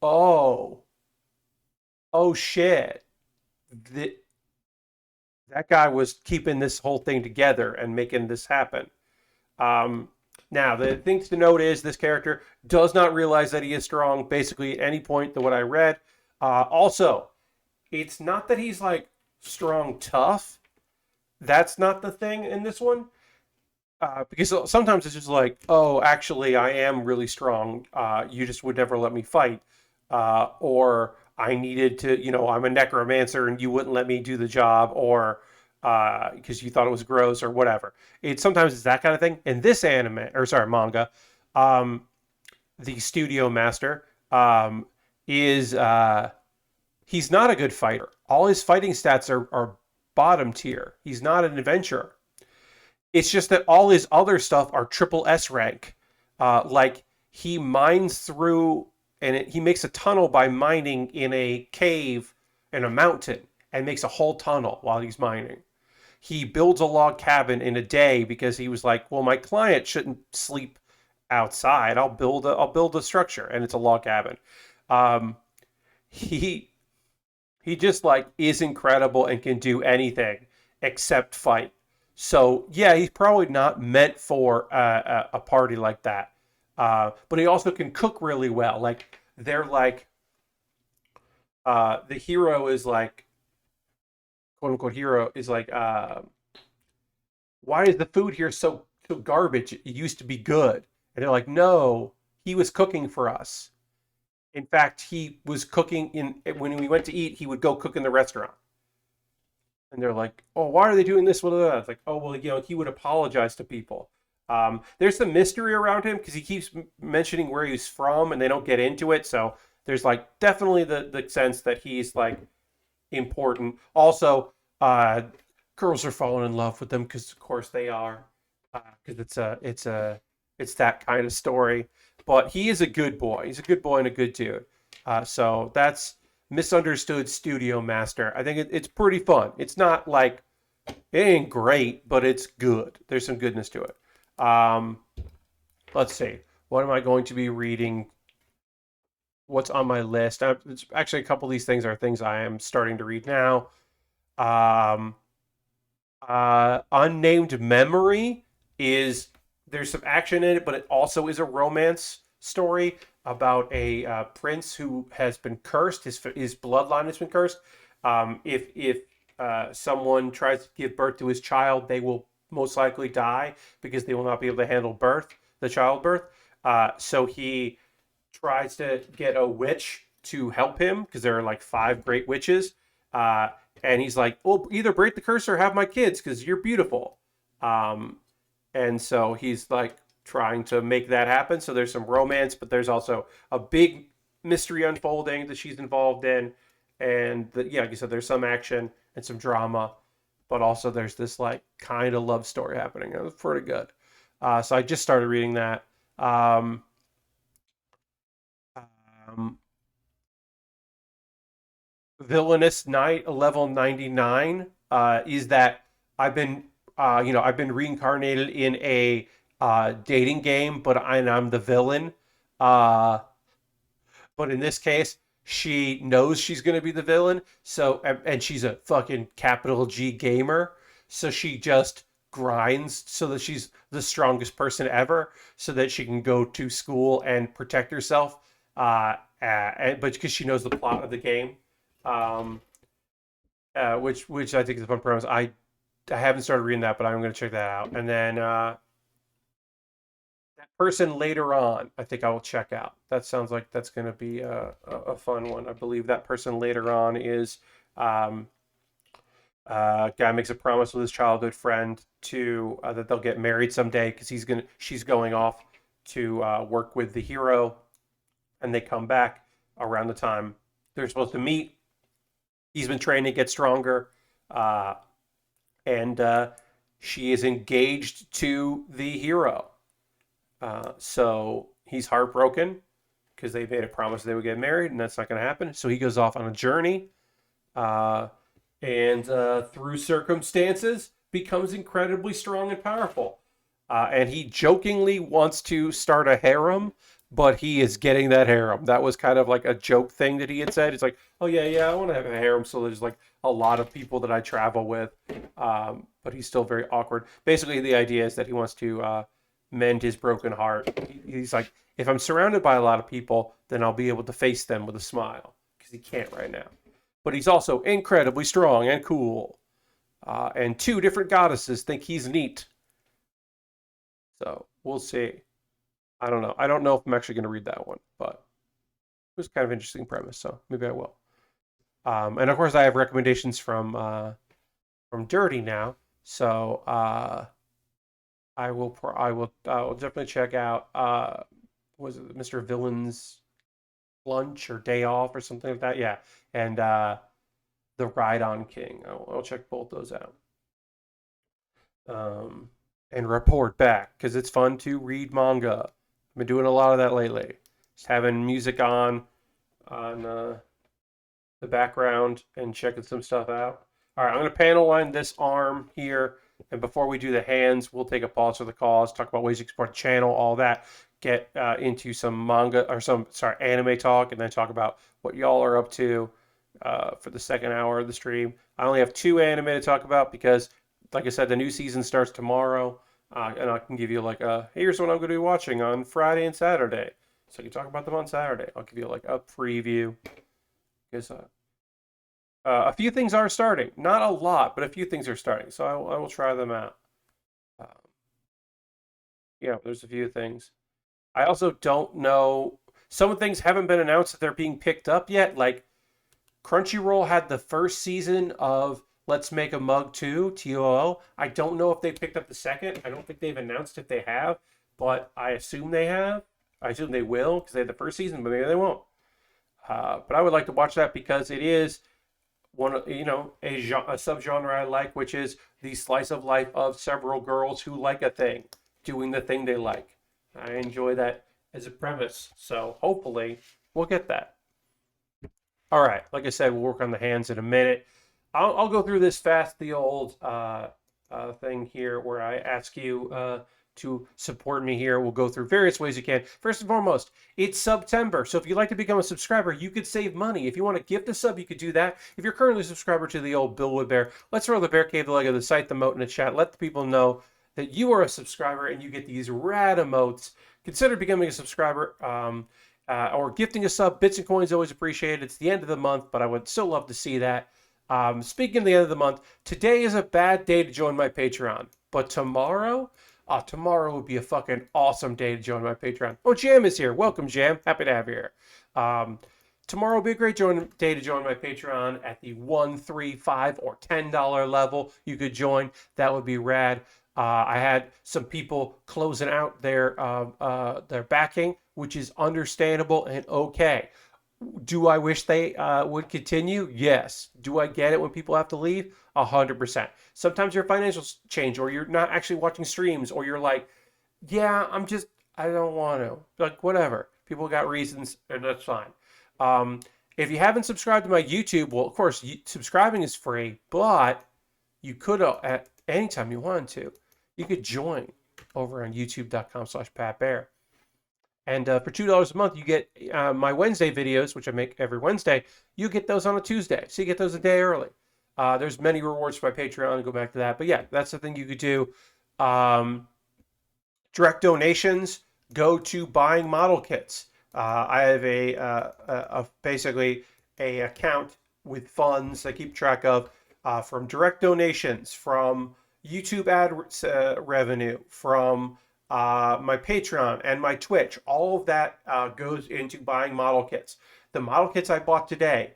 Oh, oh shit! That that guy was keeping this whole thing together and making this happen. Um, Now, the things to note is this character does not realize that he is strong basically at any point that what I read. Also, it's not that he's like strong tough. That's not the thing in this one. Because sometimes it's just like, oh, actually, I am really strong. You just would never let me fight. Or I needed to, I'm a necromancer and you wouldn't let me do the job. Or because you thought it was gross or whatever. Sometimes it's that kind of thing. In this manga, um, the studio master is he's not a good fighter. All his fighting stats are bottom tier. He's not an adventurer. It's just that all his other stuff are triple S rank. Like he mines through he makes a tunnel by mining in a cave in a mountain and makes a whole tunnel while he's mining. He builds a log cabin in a day because he was like, well, my client shouldn't sleep outside. I'll build a structure, and it's a log cabin. Um, he he just like is incredible and can do anything except fight. So yeah, he's probably not meant for a party like that. But he also can cook really well. Like they're like the hero is like quote unquote hero is like why is the food here so garbage? It used to be good. And they're like, no, he was cooking for us. In fact, he was cooking in when we went to eat, he would go cook in the restaurant. And they're like, "Oh, why are they doing this?" It's like, "Oh, well, he would apologize to people." There's some mystery around him because he keeps mentioning where he's from, and they don't get into it. So there's like definitely the sense that he's like important. Also, girls are falling in love with them because, of course, they are. Because it's that kind of story. But he is a good boy. He's a good boy and a good dude. So that's Misunderstood Studio Master. I think it's pretty fun. It's not like it ain't great, but it's good. There's some goodness to it. Let's see. What am I going to be reading? What's on my list? It's actually, a couple of these things are things I am starting to read now. Um, Unnamed Memory is there's some action in it, but it also is a romance story about a prince who has been cursed. His bloodline has been cursed. If someone tries to give birth to his child, they will most likely die because they will not be able to handle the childbirth. So he tries to get a witch to help him because there are like 5 great witches. And he's like, "Oh, either break the curse or have my kids because you're beautiful." Um, and so he's like trying to make that happen. So there's some romance, but there's also a big mystery unfolding that she's involved in, and like I said, there's some action and some drama, but also there's this like kind of love story happening. It was pretty good. So I just started reading that. Um, um, Villainous Night level 99 is that I've been reincarnated in a dating game, and I'm the villain. Uh, but in this case, she knows she's going to be the villain. So and she's a fucking capital G gamer. So she just grinds so that she's the strongest person ever, so that she can go to school and protect herself. But because she knows the plot of the game. Um, which I think is a fun premise. I haven't started reading that, but I'm going to check that out. And then that person later on, I think I will check out. That sounds like that's going to be a fun one. I believe that person later on is guy makes a promise with his childhood friend to that they'll get married someday because she's going off to work with the hero, and they come back around the time they're supposed to meet. He's been training to get stronger, and she is engaged to the hero. So he's heartbroken because they made a promise they would get married, and that's not going to happen. So he goes off on a journey, and through circumstances becomes incredibly strong and powerful. And he jokingly wants to start a harem, but he is getting that harem. That was kind of like a joke thing that he had said. It's like, oh yeah, I want to have a harem, so there's like a lot of people that I travel with. But he's still very awkward. Basically, the idea is that he wants to mend his broken heart. He's like, if I'm surrounded by a lot of people, then I'll be able to face them with a smile, because he can't right now. But he's also incredibly strong and cool. And two different goddesses think he's neat. So we'll see. I don't know. I don't know if I'm actually going to read that one, but it was kind of an interesting premise, so maybe I will. And of course, I have recommendations from Dirty now, so I will definitely check out was it Mr. Villain's Lunch or Day Off or something like that? Yeah, and The Ride on King. I'll check both those out. And report back because it's fun to read manga. I've been doing a lot of that lately. Just having music on the background and checking some stuff out. All right, I'm going to panel line this arm here. And before we do the hands, we'll take a pause for the cause, talk about ways you can support the channel, all that. Get into some manga or anime talk, and then talk about what y'all are up to for the second hour of the stream. I only have 2 anime to talk about because, like I said, the new season starts tomorrow. And I can give you like here's what I'm going to be watching on Friday and Saturday. So you can talk about them on Saturday. I'll give you like a preview. Because a few things are starting. Not a lot, but a few things are starting. So I will try them out. Yeah, there's a few things. I also don't know. Some things haven't been announced that they're being picked up yet. Like Crunchyroll had the first season of Let's Make a Mug 2, TOO. I don't know if they picked up the second. I don't think they've announced if they have, but I assume they have. I assume they will because they had the first season, but maybe they won't. But I would like to watch that because it is one of, a subgenre I like, which is the slice of life of several girls who like a thing, doing the thing they like. I enjoy that as a premise, so hopefully we'll get that. All right, like I said, we'll work on the hands in a minute. I'll go through this fast, the old thing here where I ask you to support me here. We'll go through various ways you can. First and foremost, it's September. So if you'd like to become a subscriber, you could save money. If you want to gift a sub, you could do that. If you're currently a subscriber to the old Build With Baer, let's throw the Bear Cave, the leg of the site, the emote in the chat. Let the people know that you are a subscriber and you get these rad emotes. Consider becoming a subscriber or gifting a sub. Bits and coins always appreciated. It's the end of the month, but I would still love to see that. Speaking of the end of the month, today is a bad day to join my Patreon, but tomorrow would be a fucking awesome day to join my Patreon. Oh, Jam is here. Welcome, Jam. Happy to have you here. Tomorrow will be a great day to join my Patreon at the $1, $3, $5, or $10 level. You could join. That would be rad. I had some people closing out their backing, which is understandable and okay. Do I wish they would continue? Yes. Do I get it when people have to leave? 100%. Sometimes your financials change, or you're not actually watching streams, or you're like, yeah, I don't want to. Like, whatever. People got reasons, and that's fine. If you haven't subscribed to my YouTube, well, of course, subscribing is free, but you could, at any time you wanted to, you could join over on youtube.com/PatBear. And for $2 a month, you get my Wednesday videos, which I make every Wednesday. You get those on a Tuesday, so you get those a day early. There's many rewards for my Patreon. Go back to that. But yeah, that's the thing you could do. Direct donations go to buying model kits. I have basically a account with funds I keep track of from direct donations, from YouTube ad revenue, from my Patreon and my Twitch. All of that goes into buying model kits. The model kits I bought today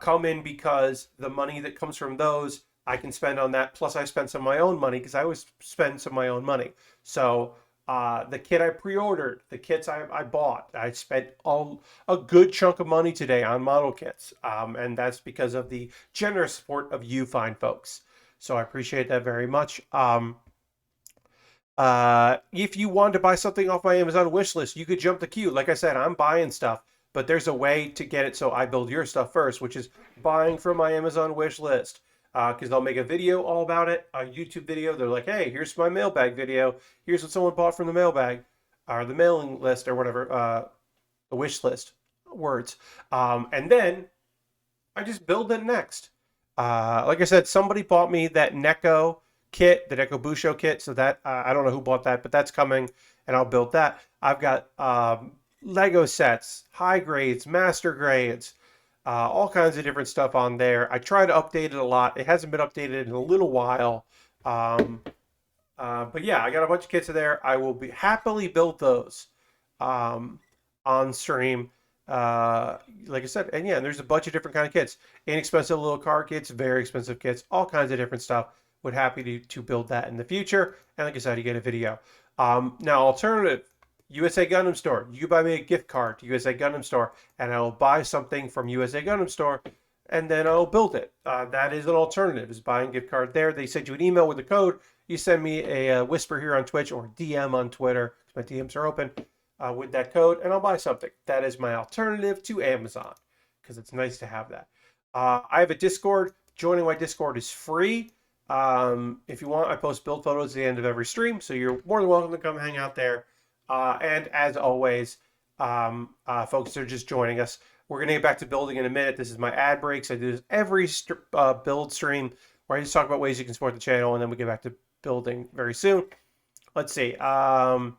come in because the money that comes from those I can spend on that. Plus, I spend some of my own money because I always spend some of my own money. So the kit I pre-ordered, the kits I bought, I spent a good chunk of money today on model kits, and that's because of the generous support of you fine folks. So I appreciate that very much. If you want to buy something off my Amazon wish list, you could jump the queue. Like I said, I'm buying stuff, but there's a way to get it so I build your stuff first, which is buying from my Amazon wish list. Because they'll make a video all about it, a YouTube video. They're like, hey, here's my mailbag video. Here's what someone bought from the mailbag, or the mailing list, or whatever, the wish list words. And then I just build it next. Like I said, somebody bought me that Neko kit, the Neko Busho kit. So that, I don't know who bought that, but that's coming, and I'll build that. I've got Lego sets, high grades, master grades, all kinds of different stuff on there. I try to update it a lot. It hasn't been updated in a little while. But yeah, I got a bunch of kits there. I will be happily build those on stream. Like I said, and yeah, there's a bunch of different kind of kits. Inexpensive little car kits, very expensive kits, all kinds of different stuff. Would happy to build that in the future. And like I said, you get a video. Now, alternative, USA Gundam Store. You buy me a gift card to USA Gundam Store, and I will buy something from USA Gundam Store, and then I'll build it. That is an alternative, is buying a gift card there. They send you an email with a code. You send me a whisper here on Twitch or DM on Twitter, because my DMs are open, with that code, and I'll buy something. That is my alternative to Amazon, because it's nice to have that. I have a Discord. Joining my Discord is free. If you want, I post build photos at the end of every stream, so you're more than welcome to come hang out there. And as always, folks that are just joining us, we're going to get back to building in a minute. This is my ad breaks. I do this every build stream where I just talk about ways you can support the channel, and then we get back to building very soon. Let's see. Pat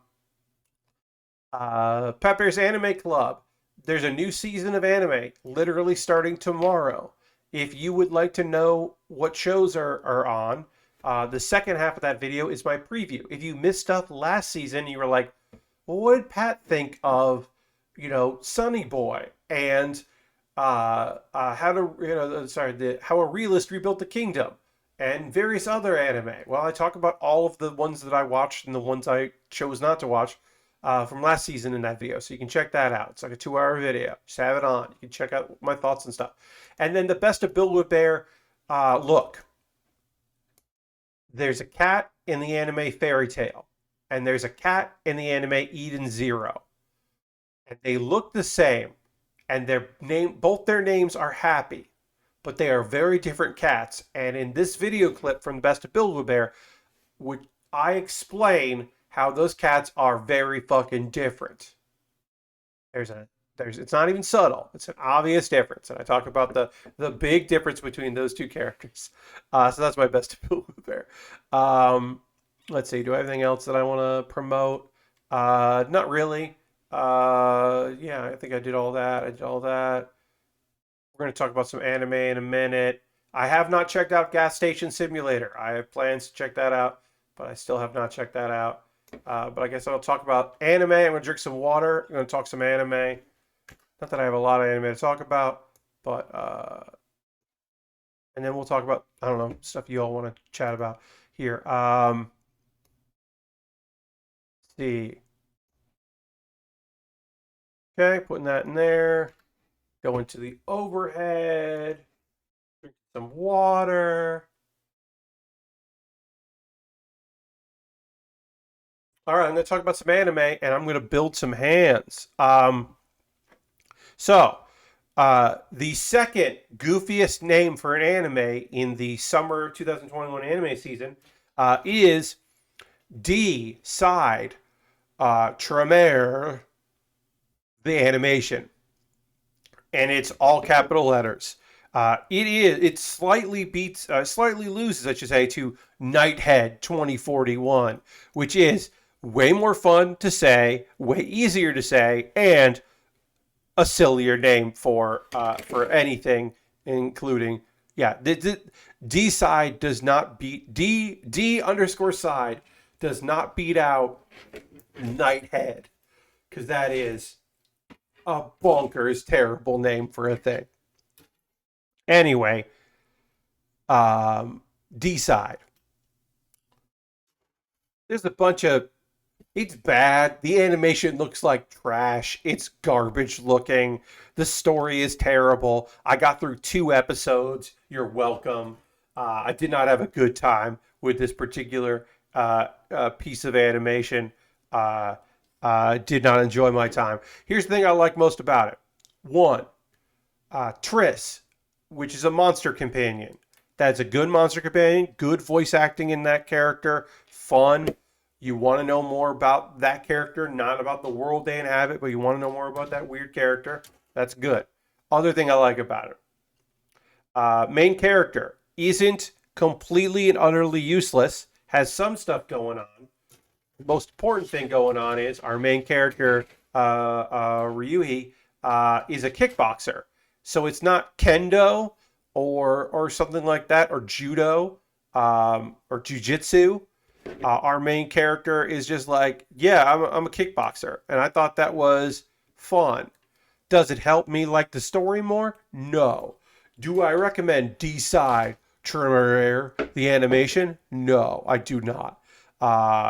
Bear's Anime Club. There's a new season of anime literally starting tomorrow. If you would like to know what shows are on, the second half of that video is my preview. If you missed stuff last season, you were like, well, what did Pat think of, Sunny Boy and how a realist rebuilt the kingdom and various other anime? Well, I talk about all of the ones that I watched and the ones I chose not to watch from last season in that video. So you can check that out. It's like a 2-hour video. Just have it on. You can check out my thoughts and stuff. And then the best of Build With Baer. Look, there's a cat in the anime Fairy Tail, and there's a cat in the anime Eden Zero. And they look the same, and both their names are Happy, but they are very different cats. And in this video clip from the best of Build With Baer, I explain how those cats are very fucking different. It's not even subtle. It's an obvious difference. And I talk about the big difference between those two characters. So that's my best to Build With Baer. Let's see. Do I have anything else that I want to promote? Not really. Yeah, I think I did all that. We're going to talk about some anime in a minute. I have not checked out Gas Station Simulator. I have plans to check that out, but I still have not checked that out. But I guess I'll talk about anime. I'm going to drink some water. I'm going to talk some anime. Not that I have a lot of anime to talk about, but and then we'll talk about, I don't know, stuff you all want to chat about here. Let's see. Okay, putting that in there. Go into the overhead. Drink some water. All right, I'm going to talk about some anime, and I'm going to build some hands. The second goofiest name for an anime in the summer 2021 anime season is D-Side TRAUMEREI, the animation. And it's all capital letters. It slightly loses, I should say, to Nighthead 2041, which is way more fun to say, way easier to say, and a sillier name for anything, including Yeah, D side does not beat D underscore side does not beat out Nighthead, because that is a bonkers terrible name for a thing. Anyway, D side. There's a bunch of. It's bad. The animation looks like trash. It's garbage looking. The story is terrible. I got through 2 episodes. You're welcome. I did not have a good time with this particular piece of animation. Did not enjoy my time. Here's the thing I like most about it. One, Triss, which is a monster companion. That's a good monster companion. Good voice acting in that character. Fun. You want to know more about that character, not about the world they inhabit, but you want to know more about that weird character. That's good. Other thing I like about it. Main character isn't completely and utterly useless. Has some stuff going on. The most important thing going on is our main character, Ryuhi, is a kickboxer. So it's not kendo or something like that, or judo, or jujitsu. Our main character is just like, yeah, I'm a kickboxer. And I thought that was fun. Does it help me like the story more? No. Do I recommend D-Side TRAUMEREI, the animation? No, I do not.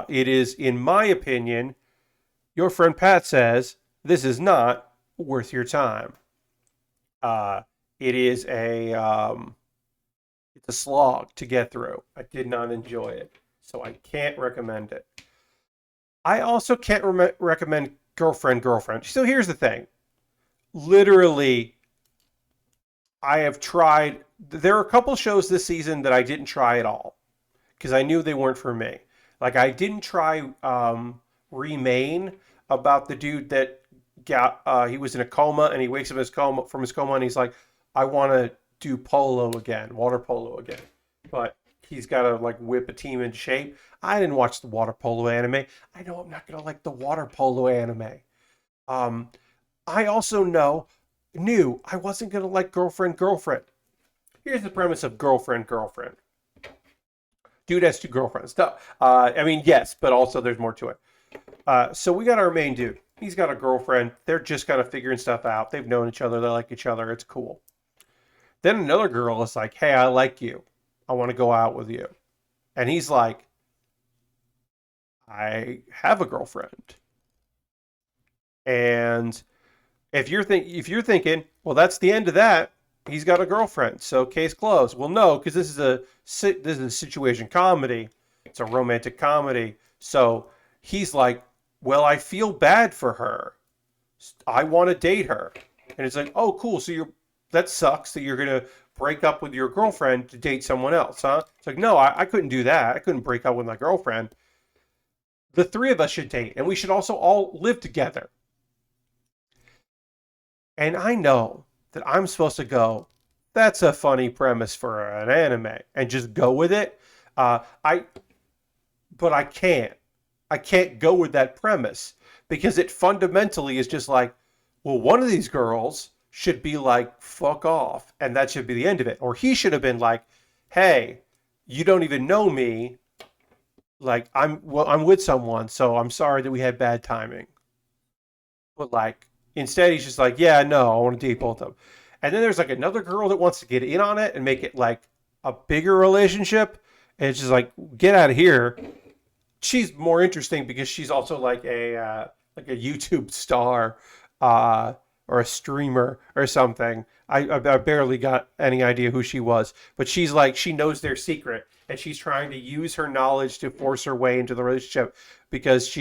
It is, in my opinion, your friend Pat says, this is not worth your time. It is it's a slog to get through. I did not enjoy it. So I can't recommend it. I also can't recommend Girlfriend. So here's the thing. Literally, I have tried. There are a couple shows this season that I didn't try at all because I knew they weren't for me. Like, I didn't try Remain, about the dude that he was in a coma and he wakes up from his coma and he's like, I want to do water polo again. But he's got to like whip a team in shape. I didn't watch the water polo anime. I know I'm not going to like the water polo anime. I also knew I wasn't going to like Girlfriend. Here's the premise of Girlfriend. Dude has 2 girlfriends. No, I mean, yes, but also there's more to it. So we got our main dude. He's got a girlfriend. They're just kind of figuring stuff out. They've known each other. They like each other. It's cool. Then another girl is like, hey, I like you. I want to go out with you. And he's like, I have a girlfriend. And if you're thinking, well, that's the end of that. He's got a girlfriend, so case closed. Well, no, because this is a situation comedy. It's a romantic comedy. So he's like, well, I feel bad for her. I want to date her. And it's like, oh, cool. So that sucks that you're going to break up with your girlfriend to date someone else, huh? It's like, no, I couldn't do that. I couldn't break up with my girlfriend. The 3 of us should date, and we should also all live together. And I know that I'm supposed to go, that's a funny premise for an anime, and just go with it. But I can't. I can't go with that premise because it fundamentally is just like, well, one of these girls should be like, fuck off, and that should be the end of it. Or he should have been like, hey, you don't even know me. Like, I'm with someone, so I'm sorry that we had bad timing. But like, instead he's just like, yeah, no, I want to date both of them. And then there's like another girl that wants to get in on it and make it like a bigger relationship. And it's just like, get out of here. She's more interesting because she's also like a YouTube star, or a streamer or something. I barely got any idea who she was, but she's like, she knows their secret and she's trying to use her knowledge to force her way into the relationship because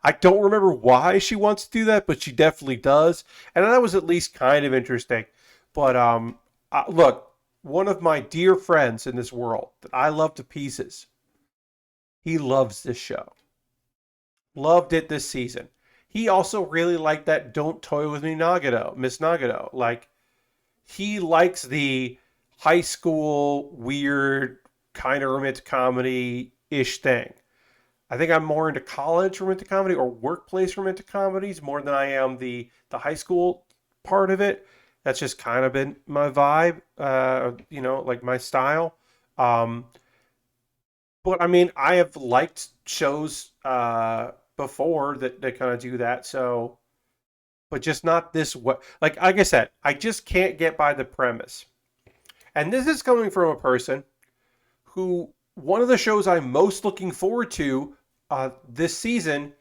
I don't remember why she wants to do that, but she definitely does. And that was at least kind of interesting. But look, one of my dear friends in this world that I love to pieces, he loves this show. Loved it this season. He also really liked that Don't Toy With Me Miss Nagato. Like, he likes the high school, weird, kind of romantic comedy-ish thing. I think I'm more into college romantic comedy or workplace romantic comedies more than I am the high school part of it. That's just kind of been my vibe, like my style. Um, but I mean, I have liked shows before that kind of do that. So, but just not this way. Like I said, I just can't get by the premise. And this is coming from a person who one of the shows I'm most looking forward to this season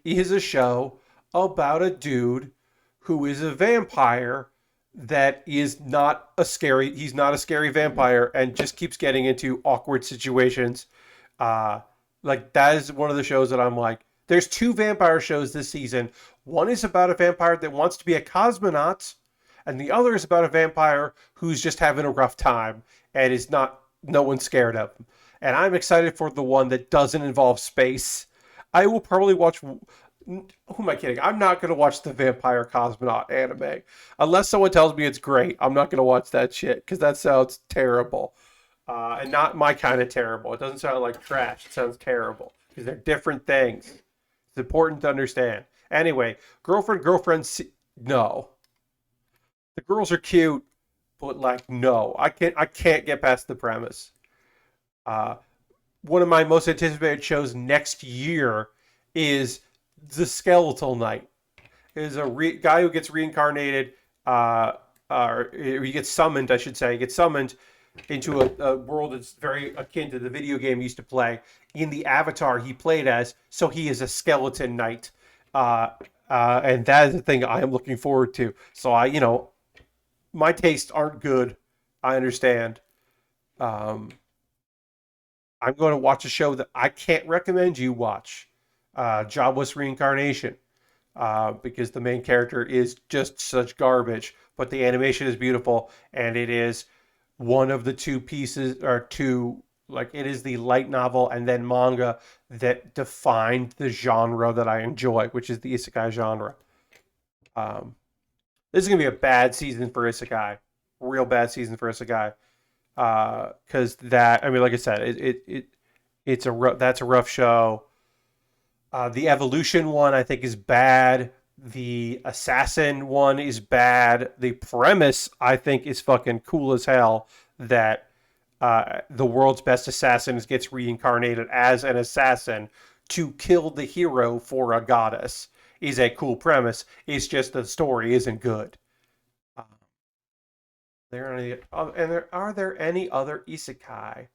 is a show about a dude who is a vampire that is not a scary he's not a scary vampire and just keeps getting into awkward situations. uh like that is one of the shows that I'm like, there's two vampire shows this season. One is about a vampire that wants to be a cosmonaut, and the other is about a vampire who's just having a rough time and is not no one's scared of him. And I'm excited for the one that doesn't involve space. I will probably watch. Who am I kidding? I'm not going to watch the Vampire Cosmonaut anime. Unless someone tells me it's great, I'm not going to watch that shit because that sounds terrible. And not my kind of terrible. It doesn't sound like trash. It sounds terrible because they're different things. It's important to understand. Anyway, girlfriend, no. The girls are cute, but like, no. I can't get past the premise. Uh, One of my most anticipated shows next year is The Skeletal Knight. It is a guy who gets reincarnated, or he gets summoned, I should say. He gets summoned into a world that's very akin to the video game he used to play. In the avatar he played as, so he is a skeleton knight. And that is the thing I am looking forward to. So my tastes aren't good. I understand. Um, I'm going to watch a show that I can't recommend you watch, Jobless Reincarnation, because the main character is just such garbage, but the animation is beautiful, and it is one of the two pieces, or two, like it is the light novel and then manga that defined the genre that I enjoy, which is the isekai genre. Um, this is going to be a bad season for isekai, real bad season for isekai. Because that, I mean, like I said, that's a rough show. The evolution one I think is bad. The assassin one is bad. The premise I think is fucking cool as hell. That the world's best assassin gets reincarnated as an assassin to kill the hero for a goddess is a cool premise. It's just the story isn't good. Uh, are there any other isekai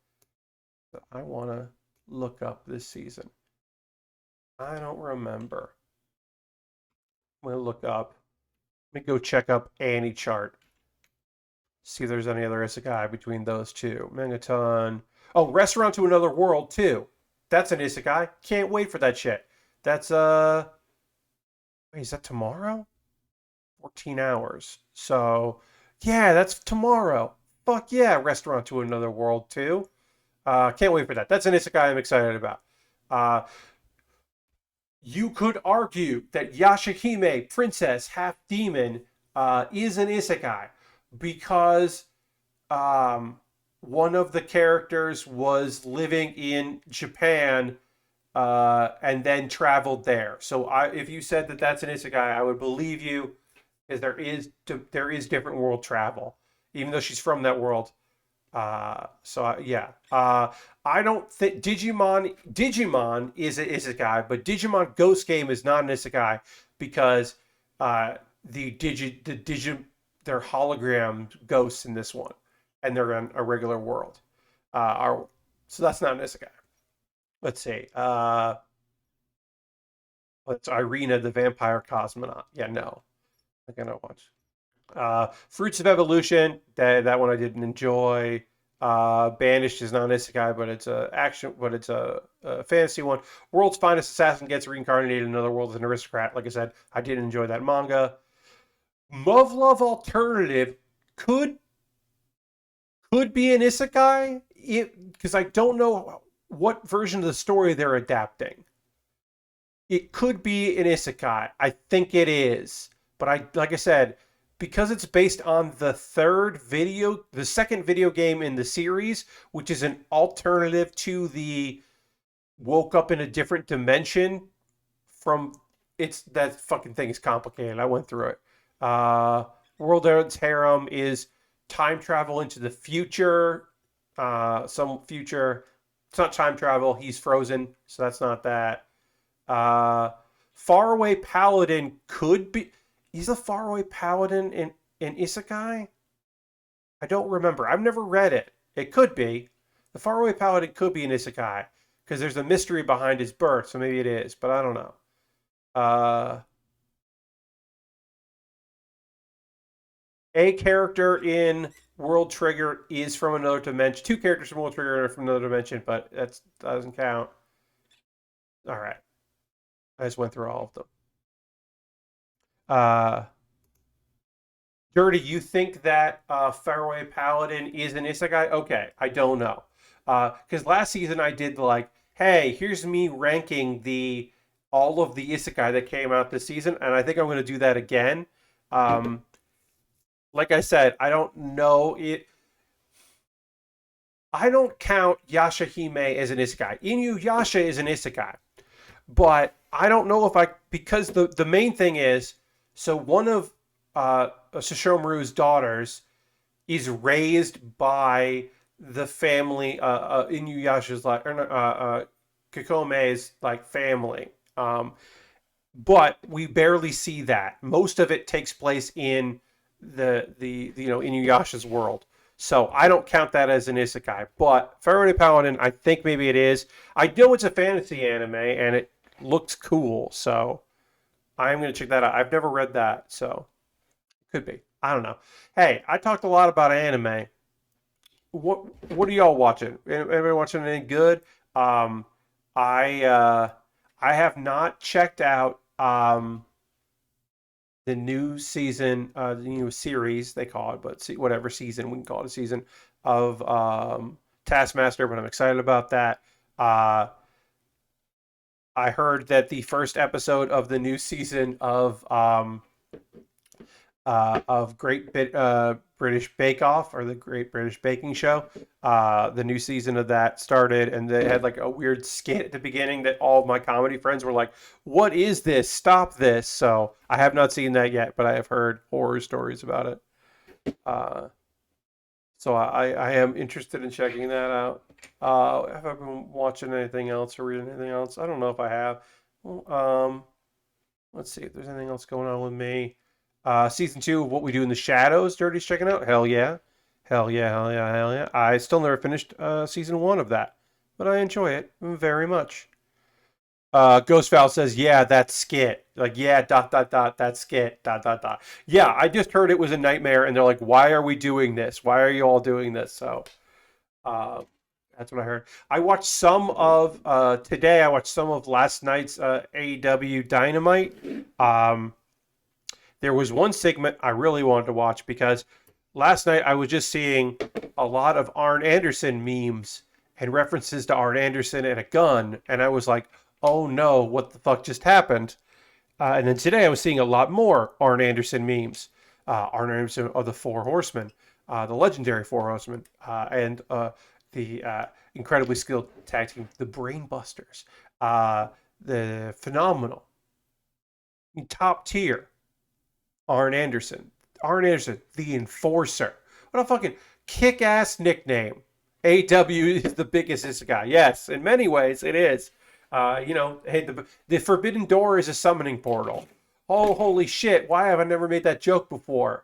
that I want to look up this season? I don't remember. I'm gonna look up. Let me go check up Annie chart. See if there's any other isekai between those two. Megaton. Oh, Restaurant to Another World too. That's an isekai. Can't wait for that shit. That's wait, is that tomorrow? 14 hours. So yeah, that's tomorrow. Fuck yeah, Restaurant to Another World too. Can't wait for that. That's an isekai I'm excited about. Uh, you could argue that Yashahime, Princess Half Demon, is an isekai because um, one of the characters was living in Japan and then traveled there. So if you said that that's an isekai, I would believe you, because there is different world travel, even though she's from that world. Yeah. I don't think Digimon is an isekai, but Digimon Ghost Game is not an isekai because they're hologram ghosts in this one, and they're in a regular world. So that's not an isekai. Let's see. Let's Irina the Vampire Cosmonaut. Yeah, no, I'm gonna watch. Fruits of Evolution. That one I didn't enjoy. Banished is not an isekai, but it's a action, but it's a fantasy one. World's Finest Assassin gets reincarnated in another world as an aristocrat. Like I said, I did enjoy that manga. Love Alternative could be an isekai, because I don't know what version of the story they're adapting. It could be an isekai. I think it is, but like I said, because it's based on the second video game in the series, which is an alternative to the woke up in a different dimension from that fucking thing is complicated. I went through it. World Ends Harem is time travel into the future. Some future. It's not time travel. He's frozen, so that's not that. Uh, Faraway Paladin could be. He's a Faraway Paladin in Isekai. I don't remember. I've never read it. It could be. The Faraway Paladin could be an Isekai because there's a mystery behind his birth, so maybe it is, but I don't know. Uh, a character in World Trigger is from another dimension. Two characters from World Trigger are from another dimension, but that doesn't count. All right. I just went through all of them. Uh, Dirty, you think that Faraway Paladin is an Isekai? Okay, I don't know. Because last season I did like, hey, here's me ranking the all of the Isekai that came out this season, and I think I'm going to do that again. Um, like I said, I don't know it. I don't count Yashahime as an Isekai. Inuyasha is an Isekai, but I don't know if I because the main thing is so one of Sesshomaru's daughters is raised by the family Inuyasha's like Kikome's like family. But we barely see that. Most of it takes place in the Inuyasha's world. So I don't count that as an isekai. But Fairy Paladin, I think maybe it is. I know it's a fantasy anime and it looks cool, so I'm gonna check that out. I've never read that, so could be. I don't know. Hey, I talked a lot about anime. What are y'all watching? Anybody watching anything good? I I have not checked out the new season, the new series they call it, but whatever season we can call it a season of Taskmaster. But I'm excited about that. I heard that the first episode of the new season of British Bake Off or the Great British Baking Show. The new season of that started, and they had like a weird skit at the beginning that all of my comedy friends were like, "What is this? Stop this!" So I have not seen that yet, but I have heard horror stories about it. Uh, so I am interested in checking that out. Have I been watching anything else or reading anything else? I don't know if I have. Well, let's see if there's anything else going on with me. Season 2 of What We Do in the Shadows, Dirty's checking out. Hell yeah. Hell yeah, hell yeah, hell yeah. I still never finished season 1 of that, but I enjoy it very much. Ghost Val says, yeah, that's skit. Like, yeah, dot, dot, dot, that's skit, dot, dot, dot. Yeah, I just heard it was a nightmare, and they're like, why are we doing this? Why are you all doing this? So, uh, that's what I heard. I watched some of, today, I watched some of last night's AEW Dynamite. There was one segment I really wanted to watch because last night I was just seeing a lot of Arn Anderson memes and references to Arn Anderson and a gun, and I was like, oh no, what the fuck just happened? And then today I was seeing a lot more Arn Anderson memes. Arn Anderson of the Four Horsemen, the legendary Four Horsemen, and the incredibly skilled tag team, the Brainbusters, the phenomenal, top tier Arn Anderson. Arn Anderson, the Enforcer. What a fucking kick-ass nickname. AW is the biggest isekai. Yes, in many ways it is. Hey, the Forbidden Door is a summoning portal. Oh, holy shit. Why have I never made that joke before?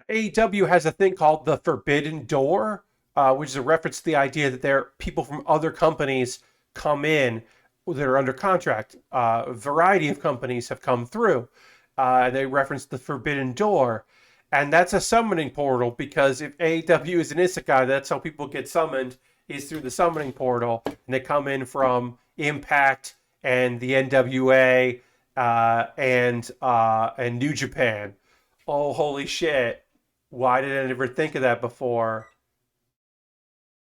AEW has a thing called the Forbidden Door, which is a reference to the idea that there people from other companies come in that are under contract. A variety of companies have come through. They reference the Forbidden Door. And that's a summoning portal because if AEW is an isekai, that's how people get summoned, is through the summoning portal. And they come in from Impact and the NWA and New Japan. Oh, holy shit. Why did I never think of that before?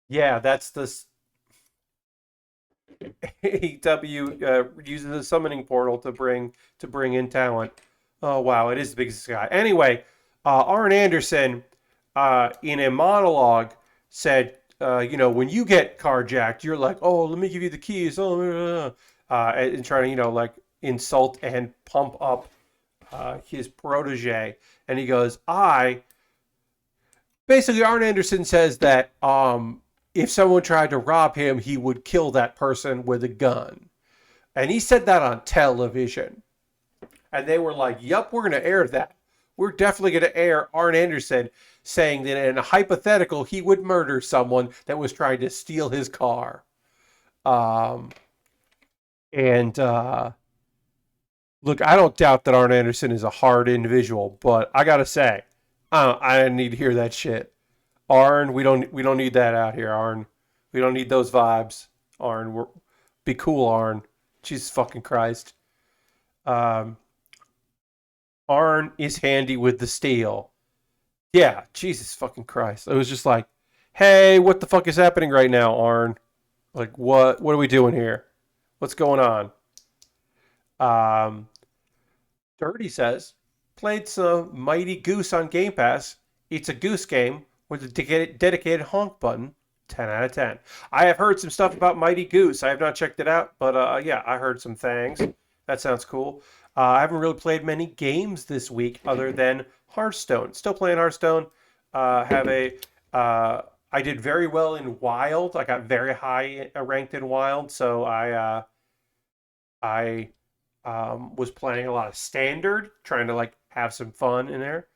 Yeah, that's the AEW uses a summoning portal to bring in talent. Oh wow, it is the biggest guy. Anyway, Arn Anderson in a monologue said, when you get carjacked, you're like, oh, let me give you the keys, and trying to like insult and pump up his protege, and he goes, basically Arn Anderson says that if someone tried to rob him, he would kill that person with a gun. And he said that on television. And they were like, yup, we're going to air that. We're definitely going to air Arn Anderson saying that in a hypothetical, he would murder someone that was trying to steal his car. Um, and Look, I don't doubt that Arn Anderson is a hard individual, but I got to say, I need to hear that shit. Arn, we don't need that out here, Arn. We don't need those vibes, Arn. Be cool, Arn. Jesus fucking Christ. Um, Arn is handy with the steel. Yeah, Jesus fucking Christ. It was just like, hey, what the fuck is happening right now, Arn? Like, what are we doing here? What's going on? Um, Dirty says, played some Mighty Goose on Game Pass. It's a goose game with a dedicated honk button. 10 out of 10. I have heard some stuff about Mighty Goose. I have not checked it out, but yeah, I heard some things. That sounds cool. I haven't really played many games this week other than Hearthstone. Still playing Hearthstone. Have a I did very well in Wild. I got very high ranked in Wild, so I was playing a lot of Standard, trying to like have some fun in there.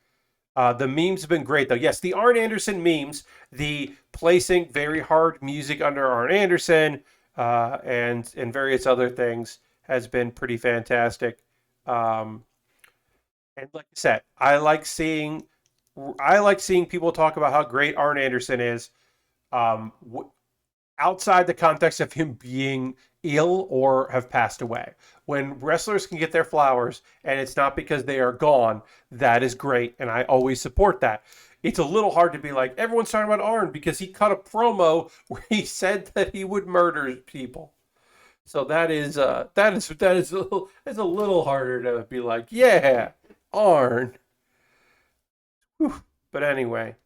The memes have been great though. Yes, the Arn Anderson memes, the placing very hard music under Arn Anderson, and various other things has been pretty fantastic. Um, and like I said, I like seeing people talk about how great Arn Anderson is. Um, Outside the context of him being ill or have passed away. When wrestlers can get their flowers and it's not because they are gone, that is great. And I always support that. It's a little hard to be like, everyone's talking about Arn because he cut a promo where he said that he would murder people. So that's a little harder to be like, yeah, Arn. Whew. But anyway,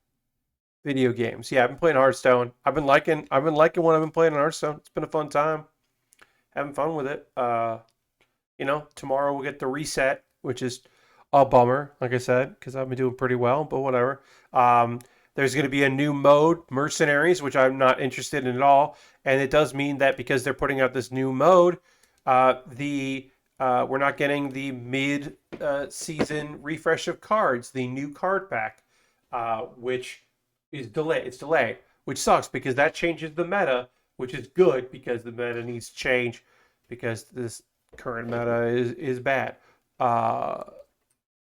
video games. Yeah, I've been playing Hearthstone. I've been liking what I've been playing on Hearthstone. It's been a fun time. Having fun with it. Tomorrow we'll get the reset, which is a bummer, like I said, because I've been doing pretty well, but whatever. Um, there's going to be a new mode, Mercenaries, which I'm not interested in at all, and it does mean that because they're putting out this new mode, the we're not getting the mid season refresh of cards, the new card pack, which is delayed. It's delayed, which sucks because that changes the meta, which is good because the meta needs to change because this current meta is bad. Uh,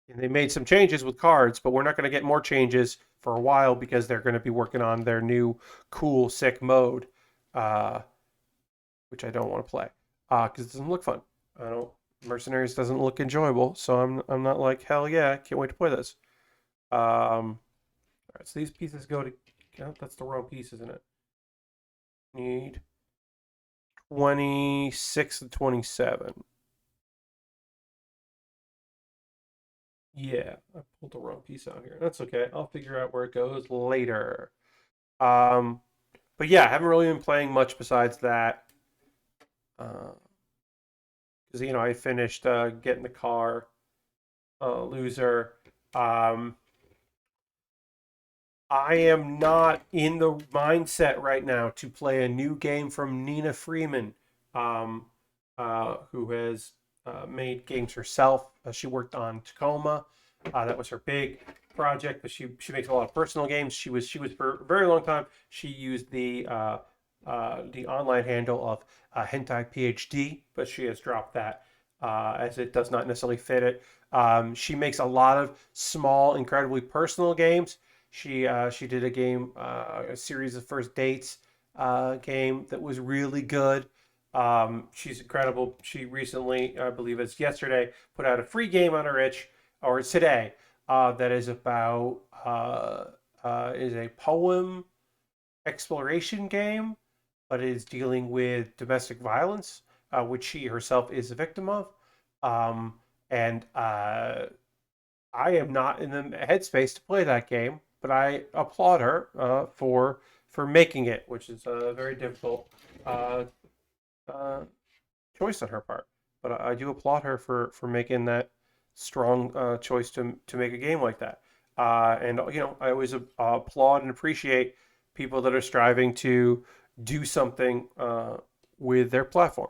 and they made some changes with cards, but we're not going to get more changes for a while because they're going to be working on their new cool, sick mode, uh, which I don't want to play because it doesn't look fun. I don't. Mercenaries doesn't look enjoyable, so I'm not like hell yeah, can't wait to play this. All right, so these pieces go to. Oh, that's the wrong piece, isn't it? Need 26 and 27. Yeah, I pulled the wrong piece out here. That's okay. I'll figure out where it goes later. Um, but yeah, I haven't really been playing much besides that. Because I finished getting the car, loser. Um, I am not in the mindset right now to play a new game from Nina Freeman, um, who has made games herself. She worked on Tacoma. That was her big project, but she makes a lot of personal games. She was for a very long time. She used the online handle of Hentai PhD, but she has dropped that as it does not necessarily fit it. She makes a lot of small, incredibly personal games. She did a game, a series of first dates game that was really good. She's incredible. She recently, I believe it's yesterday, put out a free game on her itch, or it's today, that is about is a poem exploration game, but it is dealing with domestic violence, which she herself is a victim of. And I am not in the headspace to play that game, but I applaud her for making it, which is a very difficult uh, uh, choice on her part. But I do applaud her for making strong choice to make a game like that. And I always applaud and appreciate people that are striving to do something with their platform.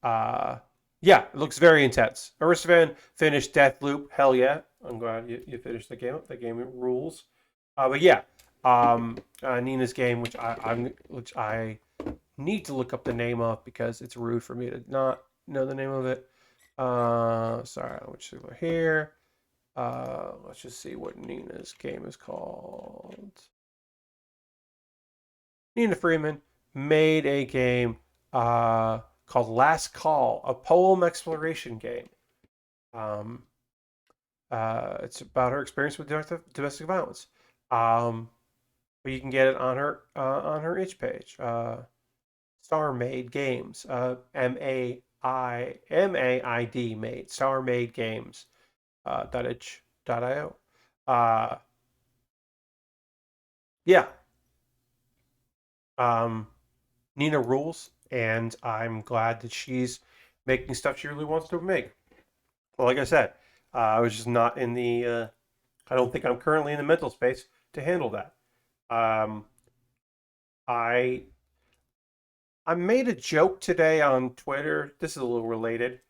Uh, yeah, it looks very intense. Aristovan finished Deathloop. Hell yeah. I'm glad you finished the game. The game rules. But yeah, Nina's game, which I need to look up the name of because it's rude for me to not know the name of it. Sorry, let's see here. Let's just see what Nina's game is called. Nina Freeman made a game called Last Call, a poem exploration game. It's about her experience with domestic violence. But you can get it on her itch page. Star Made Games. MAID made Star Made Games. .itch.io. Uh, yeah. Nina rules, and I'm glad that she's making stuff she really wants to make. Well, like I said, I was just not in the. I don't think I'm currently in the mental space to handle that. Um, I I made a joke today on Twitter. This is a little related,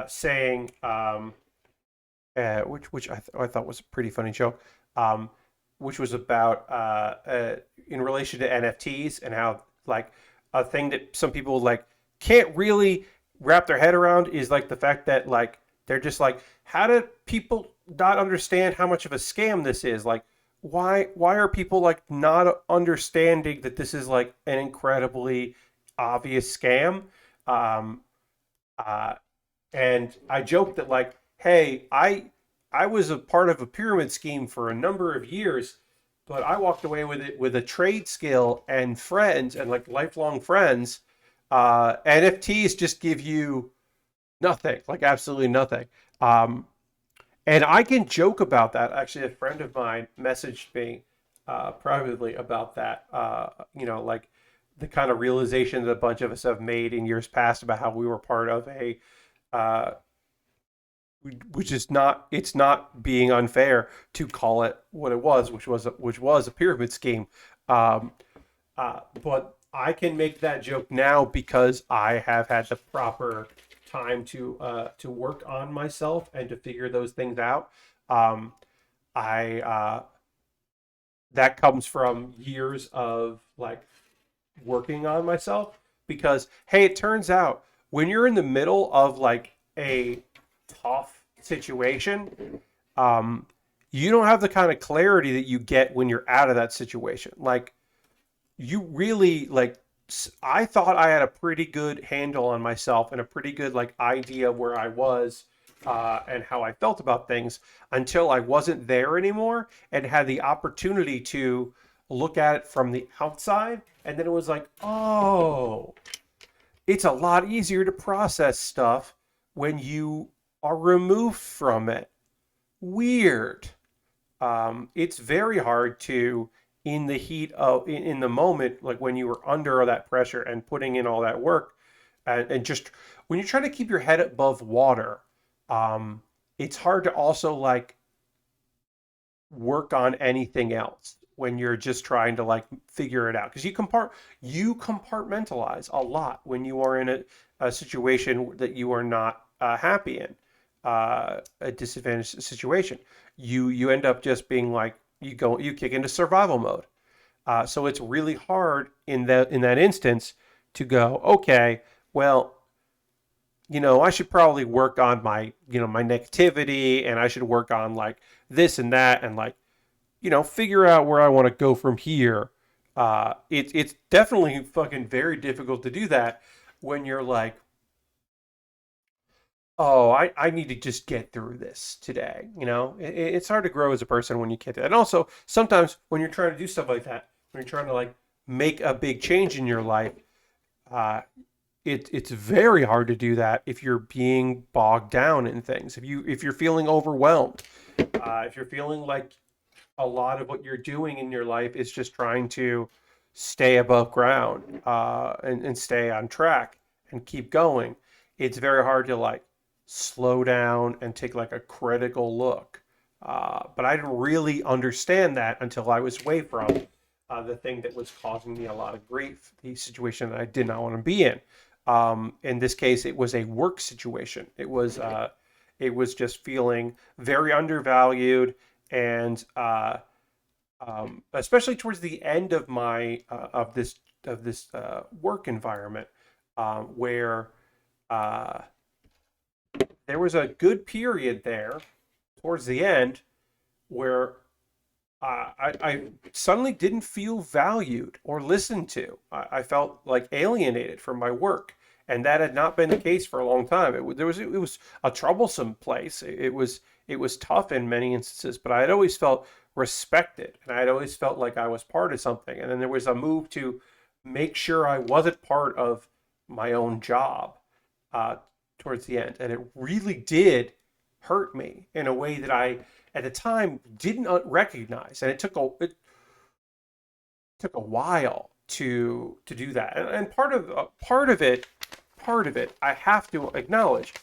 saying which I thought was a pretty funny joke, um, which was about in relation to NFTs and how like a thing that some people like can't really wrap their head around is like the fact that like they're just like, how do people not understand how much of a scam this is? Like, why are people like not understanding that this is like an incredibly obvious scam? Um, uh, and I joked that like, hey, I was a part of a pyramid scheme for a number of years, but I walked away with it with a trade skill and friends and like lifelong friends. NFTs just give you nothing, like absolutely nothing. Um, and I can joke about that. Actually, a friend of mine messaged me privately about that. Like the kind of realization that a bunch of us have made in years past about how we were part of a uh, which is not it's not being unfair to call it what it was, which was a pyramid scheme. Um, but I can make that joke now because I have had the proper time to work on myself and to figure those things out. Um, I That comes from years of like working on myself because hey, it turns out when you're in the middle of like a tough situation, um, you don't have the kind of clarity that you get when you're out of that situation. Like you really like I thought I had a pretty good handle on myself and a pretty good like idea where I was and how I felt about things until I wasn't there anymore and had the opportunity to look at it from the outside. And then it was like, oh, it's a lot easier to process stuff when you are removed from it. Weird. It's very hard to in the heat of in the moment, like when you were under that pressure and putting in all that work, and just when you're trying to keep your head above water, um, it's hard to also like work on anything else when you're just trying to like figure it out because you compartmentalize a lot when you are in a situation that you are not happy in, a disadvantaged situation. You end up just being like you kick into survival mode. So it's really hard in that instance to go, okay, well, I should probably work on my negativity, and I should work on like this and that, and like figure out where I want to go from here. It's definitely fucking very difficult to do that when you're like, oh, I need to just get through this today. It's hard to grow as a person when you can't do that. And also, sometimes when you're trying to do stuff like that, when you're trying to like make a big change in your life, uh, it's very hard to do that if you're being bogged down in things. If you're feeling overwhelmed, if you're feeling like a lot of what you're doing in your life is just trying to stay above ground and stay on track and keep going. It's very hard to like slow down and take like a critical look. But I didn't really understand that until I was away from the thing that was causing me a lot of grief, the situation that I did not want to be in. In this case, it was a work situation. It was just feeling very undervalued, and especially towards the end of my of this work environment, where uh, there was a good period there towards the end where I suddenly didn't feel valued or listened to. I felt like alienated from my work, and that had not been the case for a long time. It was a troublesome place. It was tough in many instances, but I had always felt respected, and I had always felt like I was part of something. And then there was a move to make sure I wasn't part of my own job uh, towards the end, and it really did hurt me in a way that I at the time didn't recognize, and it took a while to do that. And part of it, I have to acknowledge,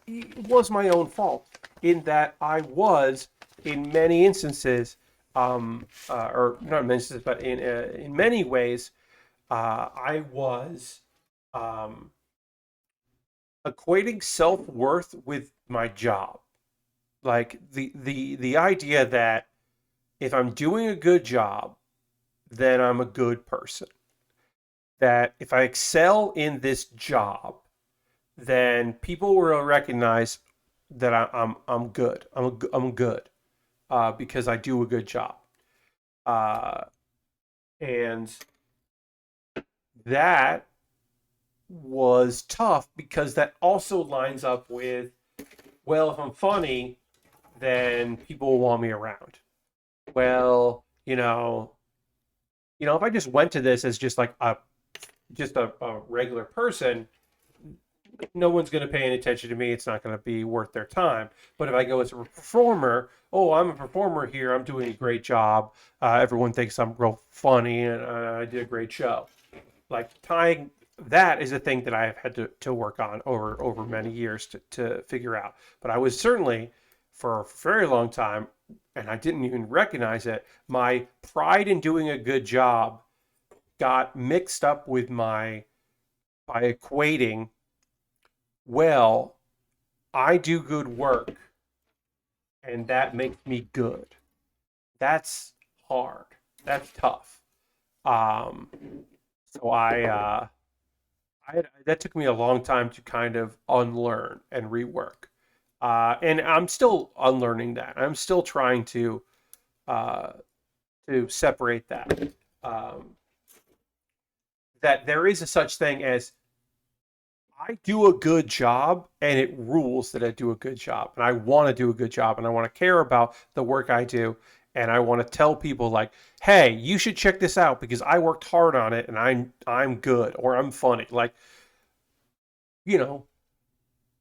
it was my own fault in that I was in many instances, or not in many instances, but in many ways, I was um, equating self worth with my job. Like the idea that if I'm doing a good job, then I'm a good person. That if I excel in this job, then people will recognize that I'm good. I'm good because I do a good job. Uh, and that was tough because that also lines up with, well, if I'm funny, then people will want me around. Well, if I just went to this as just like a regular person, no one's going to pay any attention to me. It's not going to be worth their time. But if I go as a performer, oh, I'm a performer here. I'm doing a great job. Everyone thinks I'm real funny, and I did a great show. Like tying that is a thing that I have had to work on over many years to figure out. But I was certainly for a very long time, and I didn't even recognize it. My pride in doing a good job got mixed up with my by equating, well, I do good work and that makes me good. That's hard. That's tough. Um, so that took me a long time to kind of unlearn and rework. And I'm still unlearning that. I'm still trying uh, to separate that. Um, that there is a such thing as I do a good job and it rules that I do a good job and I want to do a good job and I want to care about the work I do and I want to tell people like, hey, you should check this out because I worked hard on it and I'm good or I'm funny. Like, you know,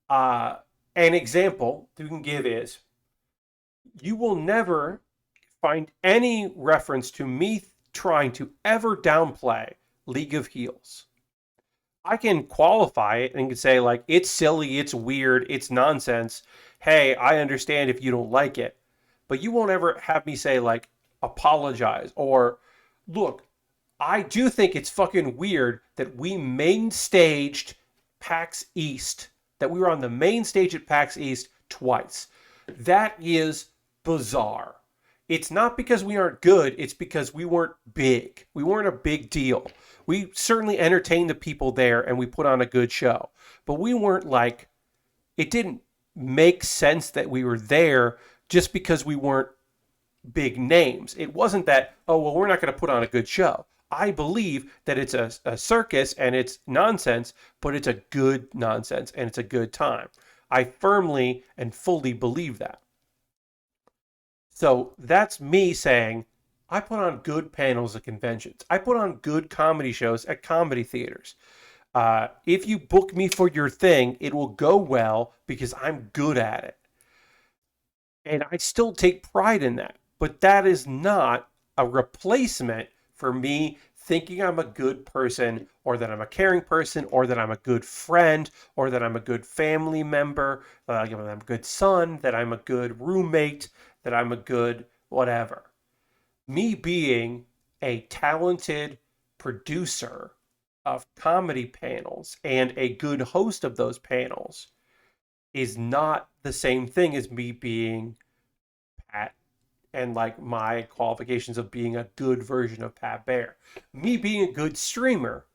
uh, an example that we can give is you will never find any reference to me trying to ever downplay League of Heels. I can qualify it and can say like it's silly, it's weird, it's nonsense. Hey, I understand if you don't like it, but you won't ever have me say like apologize or look, I do think it's fucking weird that we main staged PAX East, that we were on the main stage at PAX East twice. That is bizarre. It's not because we aren't good, it's because we weren't big. We weren't a big deal. We certainly entertained the people there and we put on a good show. But we weren't like, it didn't make sense that we were there just because we weren't big names. It wasn't that, oh, well, we're not going to put on a good show. I believe that it's a circus and it's nonsense, but it's a good nonsense and it's a good time. I firmly and fully believe that. So that's me saying, I put on good panels at conventions. I put on good comedy shows at comedy theaters. If you book me for your thing, it will go well because I'm good at it. And I still take pride in that. But that is not a replacement for me thinking I'm a good person, or that I'm a caring person, or that I'm a good friend, or that I'm a good family member, that I'm a good son, that I'm a good roommate, that I'm a good whatever. Me being a talented producer of comedy panels and a good host of those panels is not the same thing as me being Pat and like my qualifications of being a good version of Pat Bear. Me being a good streamer,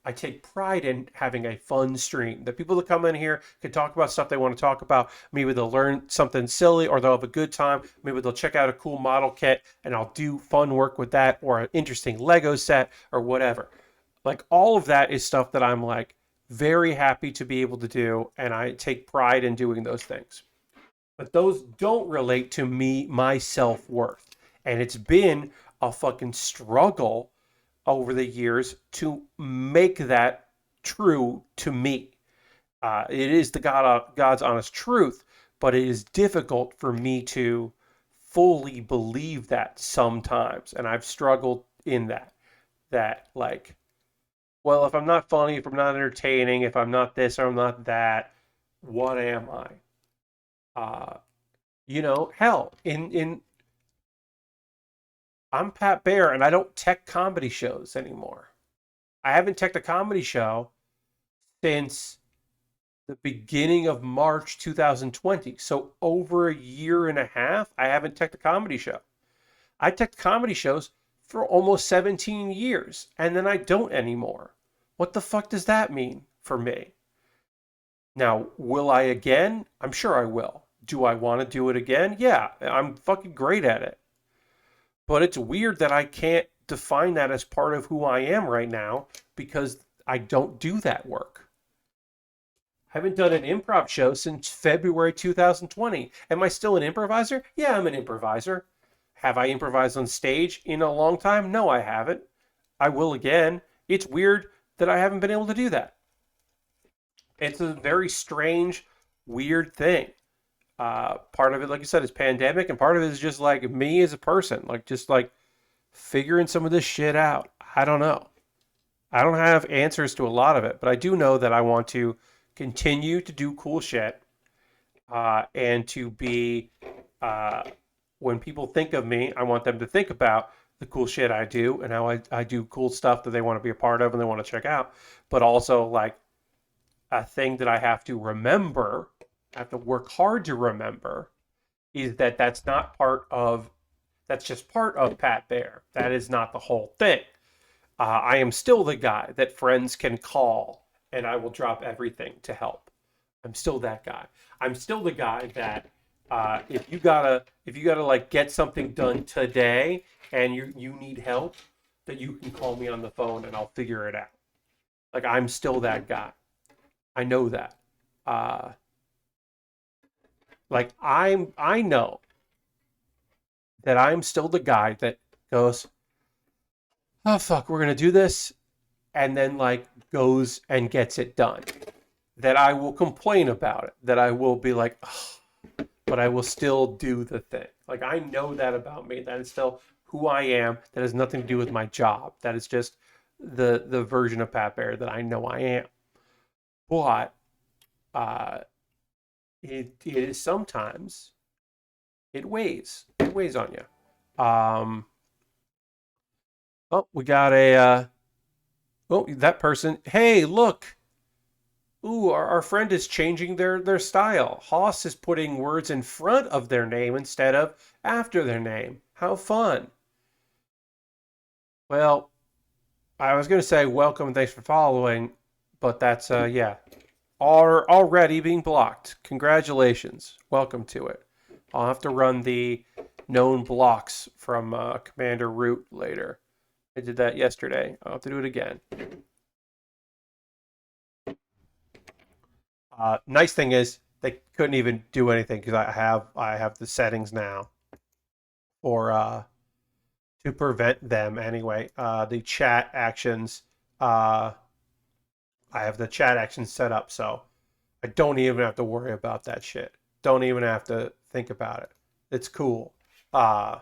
I take pride in having a fun stream. The people that come in here can talk about stuff they want to talk about. Maybe they'll learn something silly or they'll have a good time. Maybe they'll check out a cool model kit and I'll do fun work with that or an interesting Lego set or whatever. Like all of that is stuff that I'm like very happy to be able to do, and I take pride in doing those things. But those don't relate to me, my self worth. And it's been a fucking struggle over the years to make that true to me. It is the God's honest truth, but it is difficult for me to fully believe that sometimes. And I've struggled in that. That, like, well, if I'm not funny, if I'm not entertaining, if I'm not this or I'm not that, what am I? Hell, in I'm Pat Bear and I don't tech comedy shows anymore. I haven't teched a comedy show since the beginning of March 2020. So over a year and a half, I haven't teched a comedy show. I teched comedy shows for almost 17 years and then I don't anymore. What the fuck does that mean for me? Now, will I again? I'm sure I will. Do I want to do it again? Yeah, I'm fucking great at it. But it's weird that I can't define that as part of who I am right now because I don't do that work. I haven't done an improv show since February 2020. Am I still an improviser? Yeah, I'm an improviser. Have I improvised on stage in a long time? No, I haven't. I will again. It's weird that I haven't been able to do that. It's a very strange, weird thing. Part of it, like I said, is pandemic, and part of it is just like me as a person, like just like figuring some of this shit out. I don't know. I don't have answers to a lot of it, but I do know that I want to continue to do cool shit, and to be, uh, when people think of me, I want them to think about the cool shit I do and how I do cool stuff that they want to be a part of and they want to check out, but also like a thing that I have to remember, I have to work hard to remember, is that that's just part of Pat Bear. That is not the whole thing. I am still the guy that friends can call and I will drop everything to help. I'm still that guy. I'm still the guy that, if you gotta like get something done today and you need help, that you can call me on the phone and I'll figure it out. Like I'm still that guy. I know that. Uh, I know that I'm still the guy that goes, oh fuck, we're gonna do this, and then like goes and gets it done. That I will complain about it. That I will be like, oh, but I will still do the thing. Like I know that about me. That is still who I am. That has nothing to do with my job. That is just the version of Pat Bear that I know I am. But uh, it is sometimes it weighs. It weighs on you. Oh, we got oh, that person. Hey, look. Ooh, our friend is changing their style. Haas is putting words in front of their name instead of after their name. How fun. Well, I was going to say welcome and thanks for following, but that's, yeah. Already being blocked. Congratulations. Welcome to it. I'll have to run the known blocks from Commander Root later. I did that yesterday. I'll have to do it again. Nice thing is they couldn't even do anything because I have the settings now for to prevent them anyway. The chat actions, uh, I have the chat actions set up, so I don't even have to worry about that shit. Don't even have to think about it. It's cool. Uh,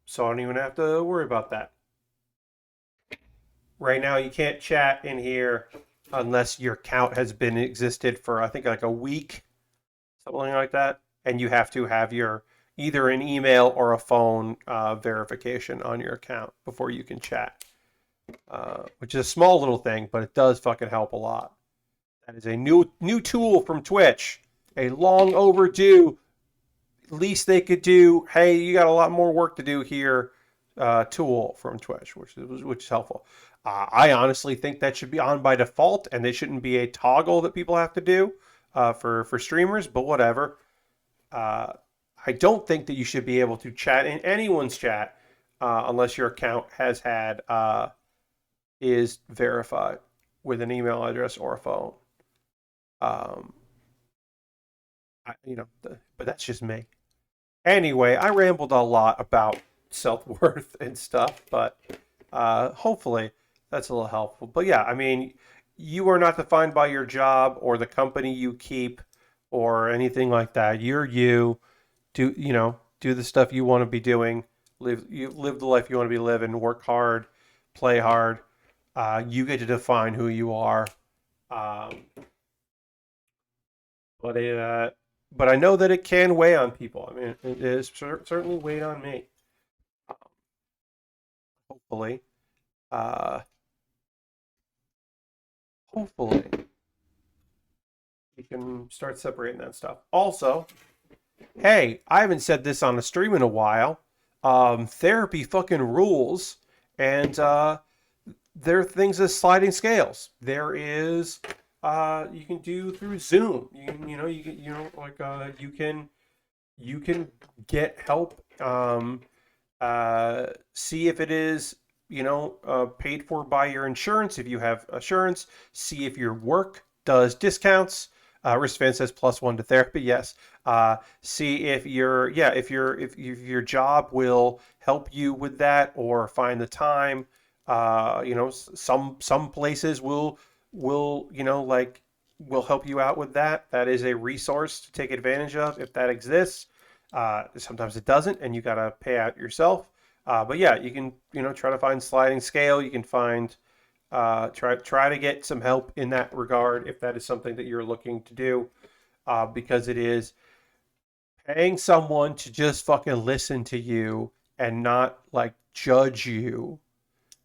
So I don't even have to worry about that. Right now, you can't chat in here unless your account has been existed for, I think, like a week, something like that. And you have to have your either an email or a phone verification on your account before you can chat, which is a small little thing, but it does fucking help a lot. That is a new tool from Twitch, a long overdue. Least they could do. Hey, you got a lot more work to do here. Tool from Twitch, which is helpful. I honestly think that should be on by default, and it shouldn't be a toggle that people have to do for streamers. But whatever. Uh, I don't think that you should be able to chat in anyone's chat unless your account has had is verified with an email address or a phone. Um, but that's just me. Anyway, I rambled a lot about self-worth and stuff, but hopefully that's a little helpful. But yeah, I mean, you are not defined by your job or the company you keep or anything like that. You're you. Do the stuff you want to be doing. Live the life you want to be living. Work hard, play hard. You get to define who you are. Um, but but I know that it can weigh on people. I mean, it is certainly weighed on me. Hopefully, uh, hopefully we can start separating that stuff. Also, hey, I haven't said this on a stream in a while. Therapy fucking rules, and there are things as sliding scales. There is you can do through Zoom. You can get help. See if it is paid for by your insurance if you have insurance. See if your work does discounts. Wristband says +1 to therapy. Yes. See if if your job will help you with that or find the time. Some places will help you out with that. That is a resource to take advantage of if that exists. Sometimes it doesn't, and you got to pay out yourself. But yeah, you can try to find sliding scale. You can find try to get some help in that regard if that is something that you're looking to do, because it is paying someone to just fucking listen to you and not like judge you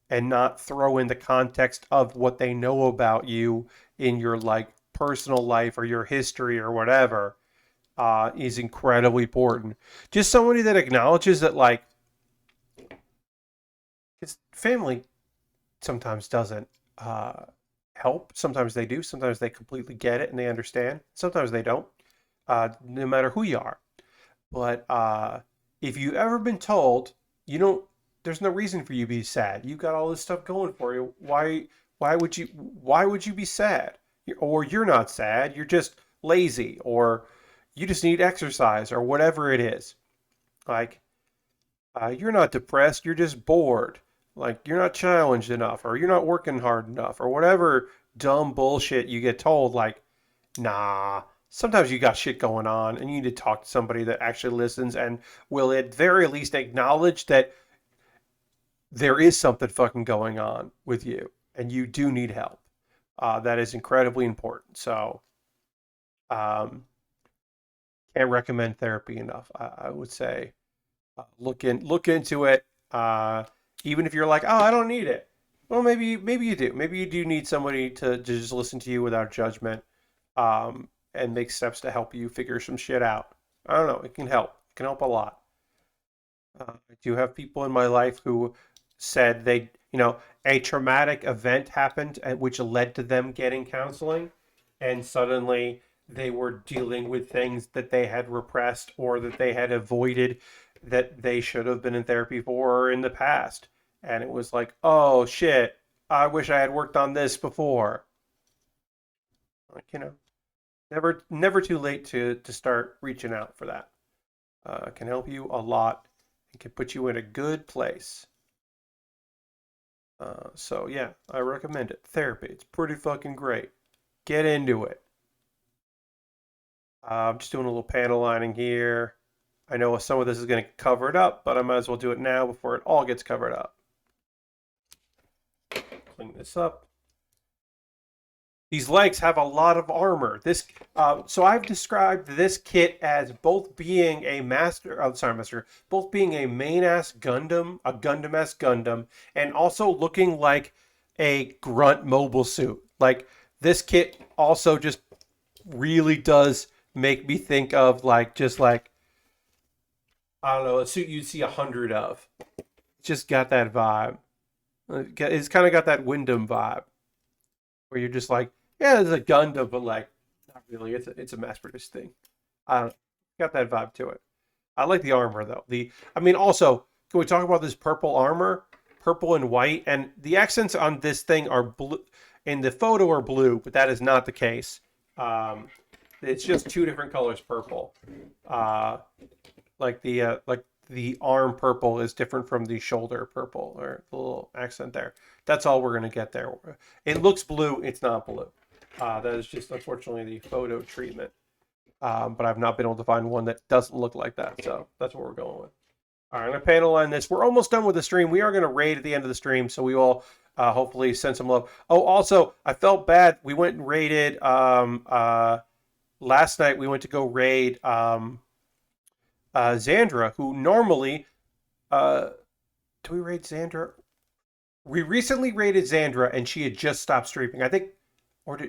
and not throw in the context of what they know about you in your like personal life or your history or whatever is incredibly important. Just somebody that acknowledges that like his family sometimes doesn't help. Sometimes they do. Sometimes they completely get it and they understand. Sometimes they don't. No matter who you are. But if you've ever been told you don't, there's no reason for you to be sad. You've got all this stuff going for you. Why would you be sad? Or you're not sad. You're just lazy, or you just need exercise, or whatever it is. Like you're not depressed. You're just bored. Like you're not challenged enough, or you're not working hard enough, or whatever dumb bullshit you get told. Like, nah. Sometimes you got shit going on, and you need to talk to somebody that actually listens and will at very least acknowledge that there is something fucking going on with you, and you do need help. That is incredibly important. So, um, can't recommend therapy enough. I would say look into it. Even if you're like, oh, I don't need it. Well, maybe you do. Maybe you do need somebody to just listen to you without judgment, and make steps to help you figure some shit out. I don't know. It can help. It can help a lot. I do have people in my life who said a traumatic event happened, which led to them getting counseling, and suddenly they were dealing with things that they had repressed or that they had avoided that they should have been in therapy for in the past. And it was like, oh shit, I wish I had worked on this before. Like, never too late to start reaching out for that. It can help you a lot. It can put you in a good place. So yeah, I recommend it. Therapy, it's pretty fucking great. Get into it. I'm just doing a little panel lining here. I know some of this is going to cover it up, but I might as well do it now before it all gets covered up. Clean this up. These legs have a lot of armor. So I've described this kit as both being a both being a main-ass Gundam, a Gundam-ass Gundam, and also looking like a grunt mobile suit. Like, this kit also just really does make me think of just like, I don't know, a suit you'd see 100 of. It's just got that vibe. It's kind of got that Wyndham vibe, where you're just like, yeah, it's a Gundam, but like, not really. It's a mass-produced thing. I don't got that vibe to it. I like the armor though. Also, can we talk about this purple armor, purple and white, and the accents on this thing are blue. In the photo are blue, but that is not the case. It's just two different colors purple. Like the arm purple is different from the shoulder purple, or the little accent there. That's all we're gonna get there. It looks blue. It's not blue. That is just unfortunately the photo treatment. But I've not been able to find one that doesn't look like that. So that's what we're going with. All right, I'm gonna panel line this. We're almost done with the stream. We are gonna raid at the end of the stream, so we will hopefully send some love. Oh, also, I felt bad. We went and raided last night. We went to go raid Xandra, who normally do we raid Xandra? We recently raided Xandra, and she had just stopped streaming. I think,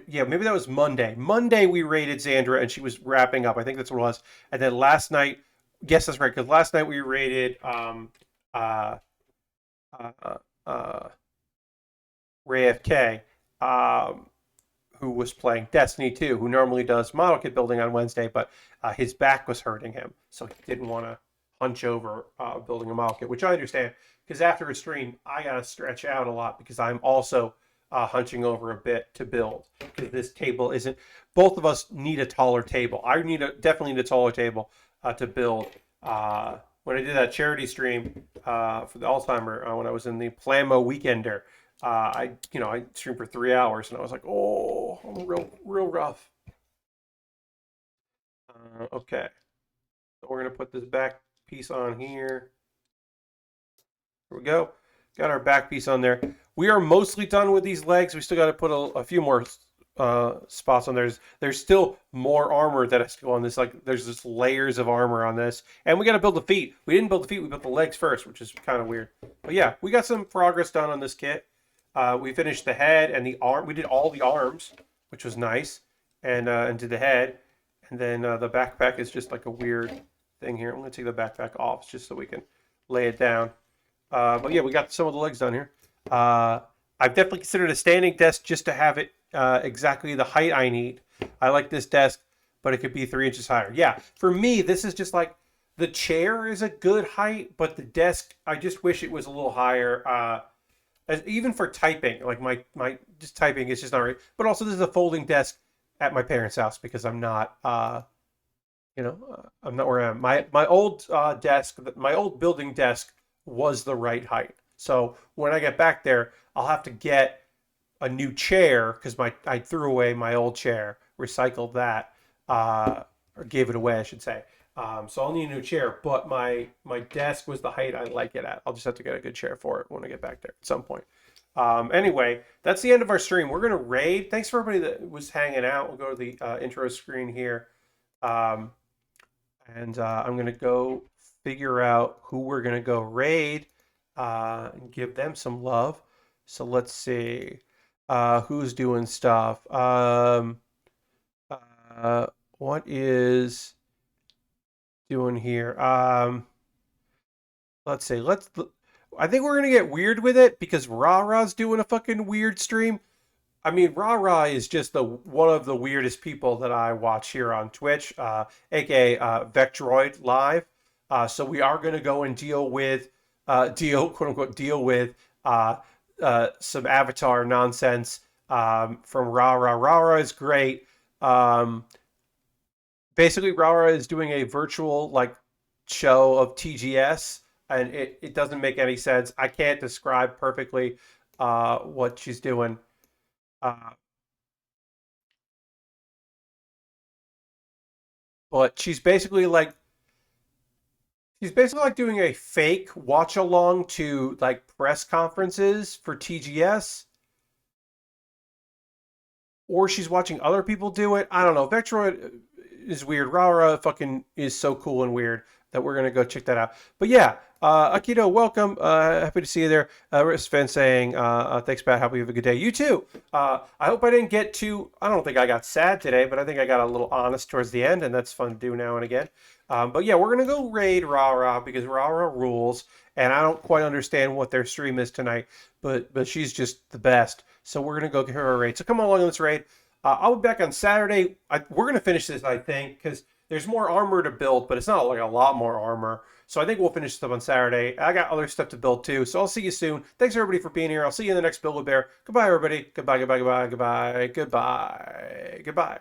yeah, maybe that was Monday. Monday we raided Xandra, and she was wrapping up. I think that's what it was. And then last night, yes, that's right, because last night we raided Ray FK, who was playing Destiny 2, who normally does model kit building on Wednesday, but his back was hurting him, so he didn't want to hunch over building a model kit, which I understand, because after a stream, I got to stretch out a lot because I'm also hunching over a bit to build, because this table isn't, both of us need a taller table. I definitely need a taller table to build. When I did that charity stream for the Alzheimer, when I was in the Plamo Weekender, I streamed for 3 hours, and I was like, oh, I'm real rough. Okay, so we're gonna put this back piece on here. Here we go. Got our back piece on there. We are mostly done with these legs. We still got to put a few more spots on there. There's still more armor that has to go on this. Like, there's just layers of armor on this, and we got to build the feet. We didn't build the feet. We built the legs first, which is kind of weird. But yeah, we got some progress done on this kit. We finished the head and the arm. We did all the arms, which was nice, and did the head, and then the backpack is just like a weird thing here. I'm gonna take the backpack off just so we can lay it down. But yeah, we got some of the legs done here. I've definitely considered a standing desk just to have it exactly the height I need. I like this desk, but it could be 3 inches higher. Yeah, for me, this is just like, the chair is a good height, but the desk, I just wish it was a little higher. Even for typing, like my just typing is just not right. But also, this is a folding desk at my parents' house because I'm not, I'm not where I am. My old desk, my old building desk was the right height. So when I get back there, I'll have to get a new chair because I threw away my old chair, recycled that, or gave it away, I should say. So I'll need a new chair, but my desk was the height I like it at. I'll just have to get a good chair for it when I get back there at some point. Anyway, that's the end of our stream. We're going to raid. Thanks for everybody that was hanging out. We'll go to the intro screen here. I'm going to go figure out who we're going to go raid and give them some love. So let's see who's doing stuff. What is doing here? Let's see. I think we're gonna get weird with it because Ra's doing a fucking weird stream. I mean, Ra is just one of the weirdest people that I watch here on Twitch, aka Vectroid Live. So we are gonna go and deal with quote unquote deal with some Avatar nonsense from Ra. Ra is great. Basically, Ra is doing a virtual show of TGS, and it doesn't make any sense. I can't describe perfectly what she's doing. But she's basically like She's basically like doing a fake watch along to like press conferences for TGS, or she's watching other people do it. I don't know. Vectroid is weird. Rara fucking is so cool and weird that we're gonna go check that out. But yeah, Akito, welcome. Happy to see you there. Sven saying, thanks, Pat. Hope you have a good day. You too. I hope I didn't get too. I don't think I got sad today, but I think I got a little honest towards the end, and that's fun to do now and again. But yeah, we're gonna go raid Rara because Rara rules, and I don't quite understand what their stream is tonight, but she's just the best. So we're gonna go give her a raid. So come along, let's raid. I'll be back on Saturday. We're gonna finish this, I think, because there's more armor to build, but it's not like a lot more armor. So I think we'll finish stuff on Saturday. I got other stuff to build too. So I'll see you soon. Thanks everybody for being here. I'll see you in the next Build with Bear. Goodbye, everybody. Goodbye, goodbye, goodbye, goodbye, goodbye, goodbye.